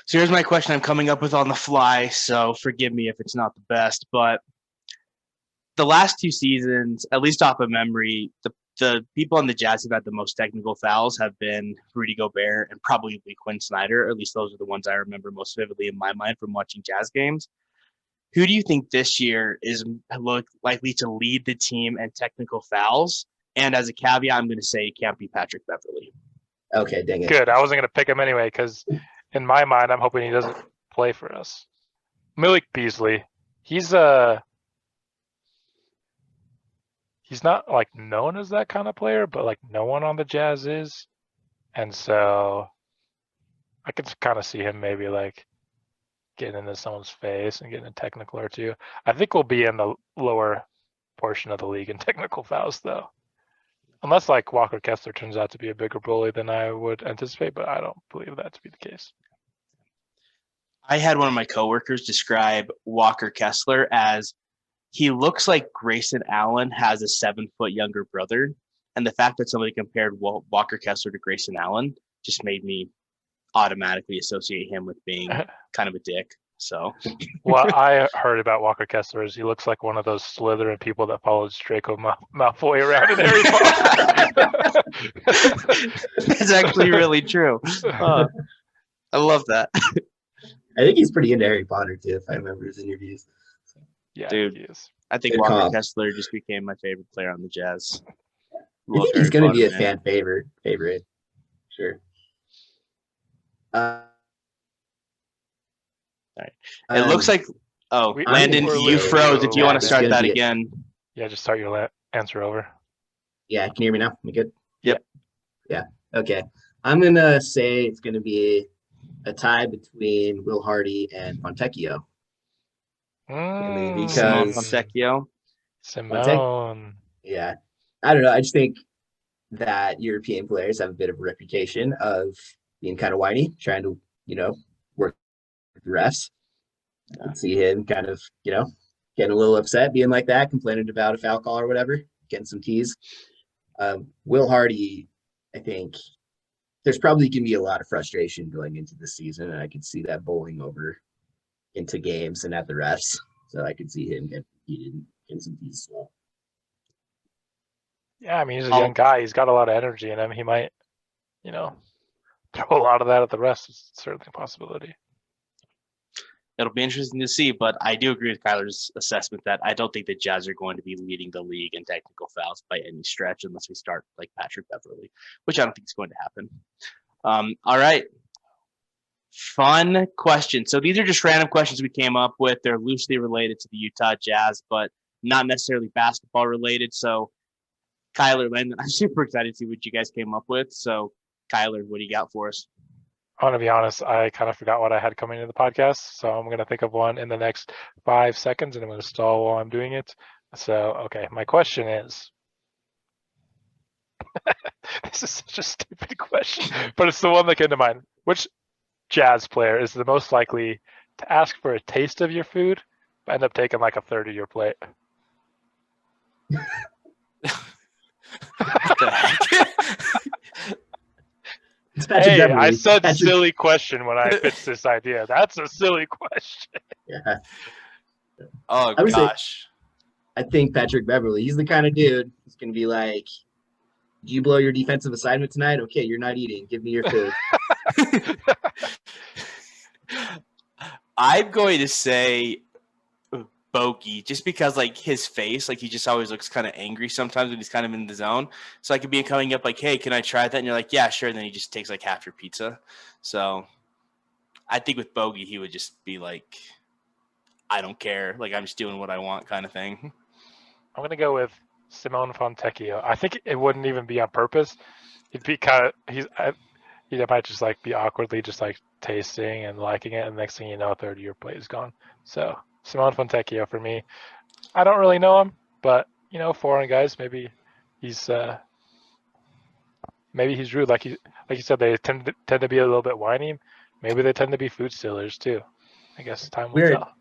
So here's my question I'm coming up with on the fly, so forgive me if it's not the best, but the last two seasons, at least off of memory, the people on the Jazz who've had the most technical fouls have been Rudy Gobert and probably Quinn Snyder. Or at least those are the ones I remember most vividly in my mind from watching Jazz games. Who do you think this year is likely to lead the team in technical fouls? And as a caveat, I'm going to say it can't be Patrick Beverly. Okay, dang it. Good. I wasn't going to pick him anyway because in my mind, I'm hoping he doesn't play for us. Malik Beasley, he's not like known as that kind of player, but like no one on the Jazz is. And so I could kind of see him maybe like getting into someone's face and getting a technical or two. I think we'll be in the lower portion of the league in technical fouls though. Unless like Walker Kessler turns out to be a bigger bully than I would anticipate, but I don't believe that to be the case. I had one of my coworkers describe Walker Kessler as he looks like Grayson Allen has a 7-foot younger brother. And the fact that somebody compared Walker Kessler to Grayson Allen just made me automatically associate him with being kind of a dick. So What I heard about Walker Kessler is he looks like one of those Slytherin people that follows Draco Malfoy around in Harry Potter. That's actually really true. I love that. I think he's pretty into Harry Potter too, if I remember his interviews. Yeah, Dude. he is. I think Good Walker comp. Kessler just became my favorite player on the Jazz. I think he's going to be a fan favorite. Sure. It looks like, Landon, you froze. If you want to start that again. Yeah, just start your answer over. Yeah, can you hear me now? You good? Yep. Yeah. Okay. I'm going to say it's going to be a tie between Will Hardy and Fontecchio. Simone Fontecchio. Simone. Yeah. I don't know. I just think that European players have a bit of a reputation of being kind of whiny, trying to, work with the refs. I can see him kind of, getting a little upset, being like that, complaining about a foul call or whatever, getting some tease. Will Hardy, I think there's probably going to be a lot of frustration going into the season, and I could see that bowling over into games and at the refs. So I could see him getting some tease as well. Yeah, I mean, he's a young guy. He's got a lot of energy in him. He might, throw a lot of that at the rest. It's certainly a possibility. It'll be interesting to see, but I do agree with Kyler's assessment that I don't think the Jazz are going to be leading the league in technical fouls by any stretch unless we start like Patrick Beverly, which I don't think is going to happen. All right. Fun question. So these are just random questions we came up with. They're loosely related to the Utah Jazz, but not necessarily basketball related. So Kyler, Landon, I'm super excited to see what you guys came up with. So Kyler, what do you got for us? I want to be honest, I kind of forgot what I had coming into the podcast, so I'm going to think of one in the next 5 seconds, and I'm going to stall while I'm doing it. So, okay, my question is, this is such a stupid question, but it's the one that came to mind. Which Jazz player is the most likely to ask for a taste of your food, but end up taking like a third of your plate? What the heck? Hey, Beverly. I said silly question when I pitched this idea. That's a silly question. Yeah. Oh, gosh. I think Patrick Beverly, he's the kind of dude who's going to be like, "Do you blow your defensive assignment tonight? Okay, you're not eating. Give me your food." I'm going to say Bogey, just because like his face, like he just always looks kind of angry sometimes when he's kind of in the zone. So I could be coming up like, "Hey, can I try that?" And you're like, "Yeah, sure." And then he just takes like half your pizza. So I think with Bogey, he would just be like, "I don't care. Like I'm just doing what I want," kind of thing. I'm gonna go with Simone Fontecchio. I think it wouldn't even be on purpose. He'd be kind of he might just like be awkwardly just like tasting and liking it, and the next thing you know, a third of your plate is gone. So Simone Fontecchio for me. I don't really know him, but foreign guys, maybe he's rude. Like you said, they tend to be a little bit whiny. Maybe they tend to be food stealers too. I guess time will tell.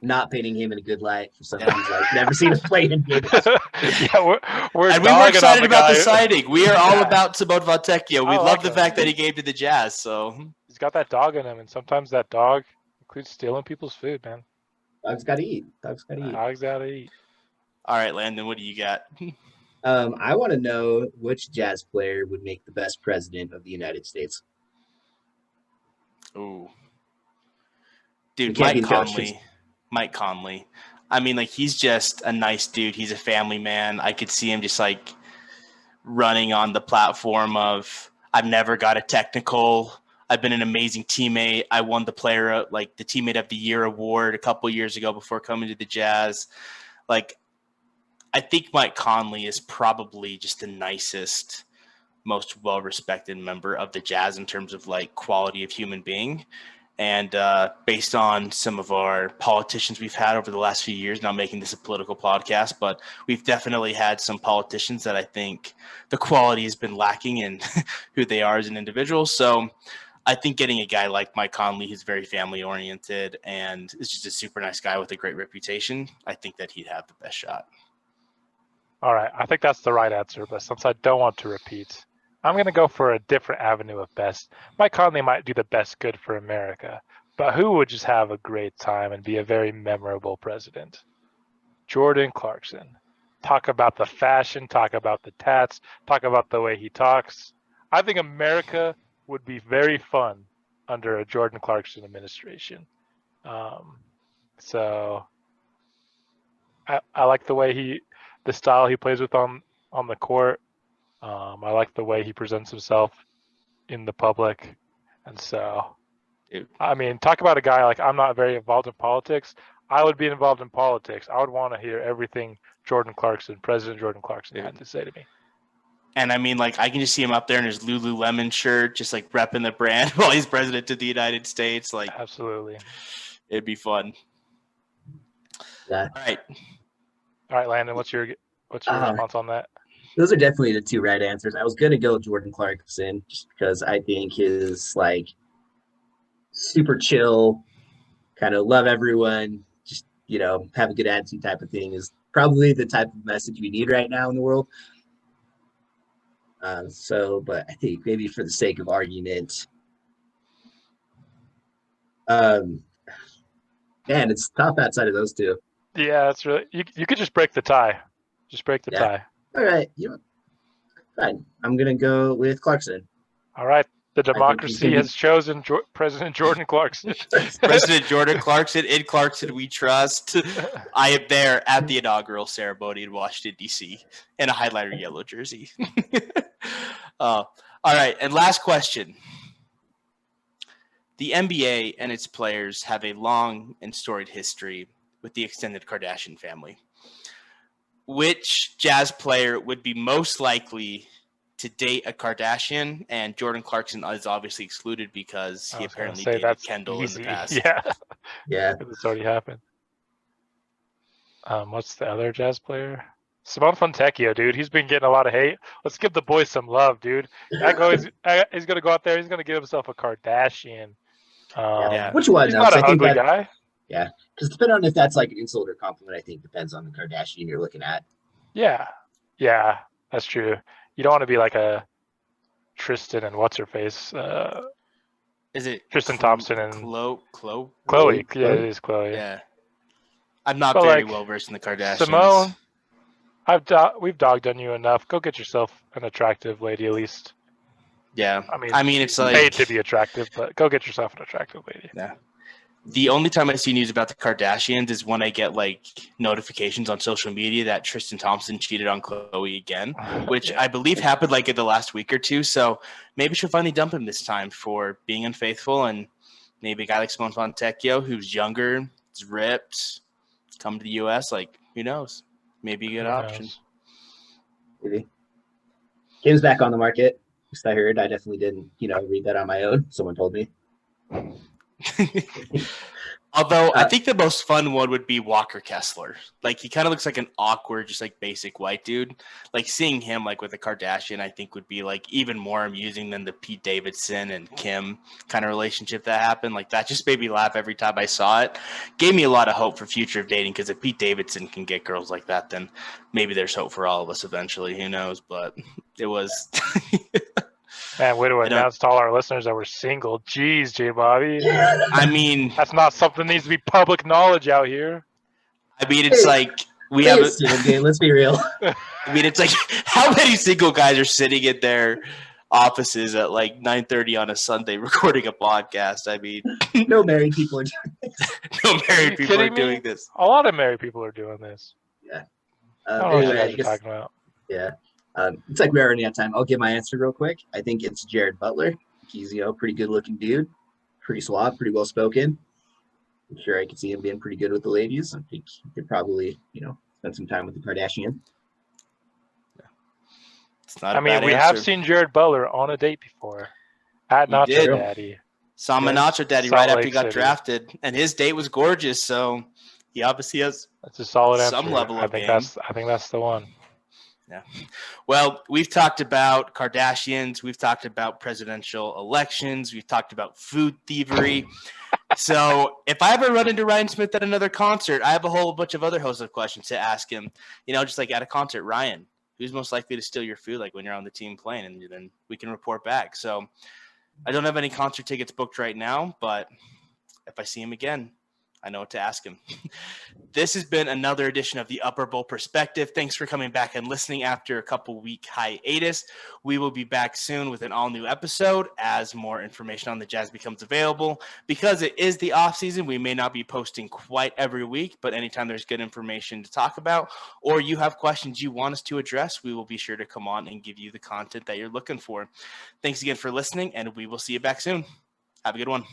Not painting him in a good light for something he's like never seen him play in games. Yeah, we're and we were excited about the sighting. We are all about Simone Fontecchio. We love the fact that he gave to the Jazz. So he's got that dog in him, and sometimes that dog includes stealing people's food, man. Dogs gotta eat. Dogs gotta eat. All right, Landon, what do you got? I want to know which Jazz player would make the best president of the United States. Ooh. Dude, Mike Conley. I mean, like, he's just a nice dude. He's a family man. I could see him just, like, running on the platform of, I've never got a technical. I've been an amazing teammate. I won the Teammate of the Year award a couple years ago before coming to the Jazz. Like, I think Mike Conley is probably just the nicest, most well-respected member of the Jazz in terms of, like, quality of human being. And based on some of our politicians we've had over the last few years, not making this a political podcast, but we've definitely had some politicians that I think the quality has been lacking in who they are as an individual. So I think getting a guy like Mike Conley, who's very family oriented and is just a super nice guy with a great reputation, I think that he'd have the best shot. All right. I think that's the right answer, but since I don't want to repeat, I'm going to go for a different avenue of best. Mike Conley might do the best good for America, But who would just have a great time and be a very memorable president? Jordan Clarkson. Talk about the fashion, talk about the tats, talk about the way he talks. I think America would be very fun under a Jordan Clarkson administration. So I like the way the style he plays with on the court. I like the way he presents himself in the public. And so, I mean, talk about a guy like, I'm not very involved in politics. I would be involved in politics. I would want to hear everything President Jordan Clarkson had to say to me. And I mean, like, I can just see him up there in his Lululemon shirt, just like repping the brand while he's president of the United States. Like, absolutely, it'd be fun. Yeah. All right, Landon, what's your response on that? Those are definitely the two right answers. I was gonna go with Jordan Clarkson just because I think his like super chill, kind of love everyone, just have a good attitude type of thing is probably the type of message we need right now in the world. But I think maybe for the sake of argument, man, it's tough outside of those two. Yeah, it's really you could just break the tie. Just break the tie. All right, fine. I'm gonna go with Clarkson. All right, the democracy has chosen President Jordan Clarkson. President Jordan Clarkson, in Clarkson we trust. I am there at the inaugural ceremony in Washington, D.C. in a highlighter yellow jersey. All right, and last question. The NBA and its players have a long and storied history with the extended Kardashian family. Which Jazz player would be most likely to date a Kardashian? And Jordan Clarkson is obviously excluded because he apparently dated Kendall in the past. Yeah. It's already happened. What's the other Jazz player? Simone Fontecchio, dude. He's been getting a lot of hate. Let's give the boy some love, dude. He's going to go out there. He's going to give himself a Kardashian. Which one? He's not an ugly guy. Yeah, because depending on if that's like an insult or compliment, I think depends on the Kardashian you're looking at. Yeah, that's true. You don't want to be like a Tristan and what's her face? Is it Tristan Thompson and Chloe? Yeah, it is Chloe. Yeah, I'm not very well versed in the Kardashians. Simone, we've dogged on you enough. Go get yourself an attractive lady at least. Yeah, I mean it's like paid to be attractive, but go get yourself an attractive lady. Yeah. The only time I see news about the Kardashians is when I get like notifications on social media that Tristan Thompson cheated on Chloe again, which I believe happened like in the last week or two. So maybe she'll finally dump him this time for being unfaithful, and maybe a guy like Simone Fontecchio who's younger, is ripped, come to the U.S. Like, who knows? Maybe a good option. Maybe. Kim's back on the market. Just I heard. I definitely didn't, read that on my own. Someone told me. Although I think the most fun one would be Walker Kessler. Like, he kind of looks like an awkward, just like basic white dude. Like, seeing him like with a Kardashian, I think would be like even more amusing than the Pete Davidson and Kim kind of relationship that happened. Like, that just made me laugh every time I saw it. Gave me a lot of hope for future of dating, because if Pete Davidson can get girls like that, then maybe there's hope for all of us eventually. Who knows? But it was. Man, way to announce to all our listeners that we're single. Jeez, J. Bobby. I mean, that's not something that needs to be public knowledge out here. I mean, it's like we have a game. Let's be real. I mean, it's like how many single guys are sitting at their offices at like 9:30 on a Sunday recording a podcast? I mean, no married people are doing this. No married people are doing this. A lot of married people are doing this. Yeah. I don't know what you guys are talking about. Yeah. It's like we already have time. I'll give my answer real quick. I think it's Jared Butler. He's, pretty good looking dude, pretty suave, pretty well spoken. I'm sure I could see him being pretty good with the ladies. I think he could probably, spend some time with the Kardashian. Yeah. It's not. We have seen Jared Butler on a date before at Nacho Daddy. Saw my Nacho Daddy right after he got drafted, and his date was gorgeous. So he obviously has. That's a solid some answer. level of game. I think that's the one. Yeah. Well, we've talked about Kardashians. We've talked about presidential elections. We've talked about food thievery. So if I ever run into Ryan Smith at another concert, I have a whole bunch of other hosts of questions to ask him. Just like at a concert, Ryan, who's most likely to steal your food, like when you're on the team playing, and then we can report back. So I don't have any concert tickets booked right now, but if I see him again, I know what to ask him. This has been another edition of the Upper Bowl Perspective. Thanks for coming back and listening after a couple-week hiatus. We will be back soon with an all-new episode as more information on the Jazz becomes available. Because it is the off-season, we may not be posting quite every week, but anytime there's good information to talk about or you have questions you want us to address, we will be sure to come on and give you the content that you're looking for. Thanks again for listening, and we will see you back soon. Have a good one.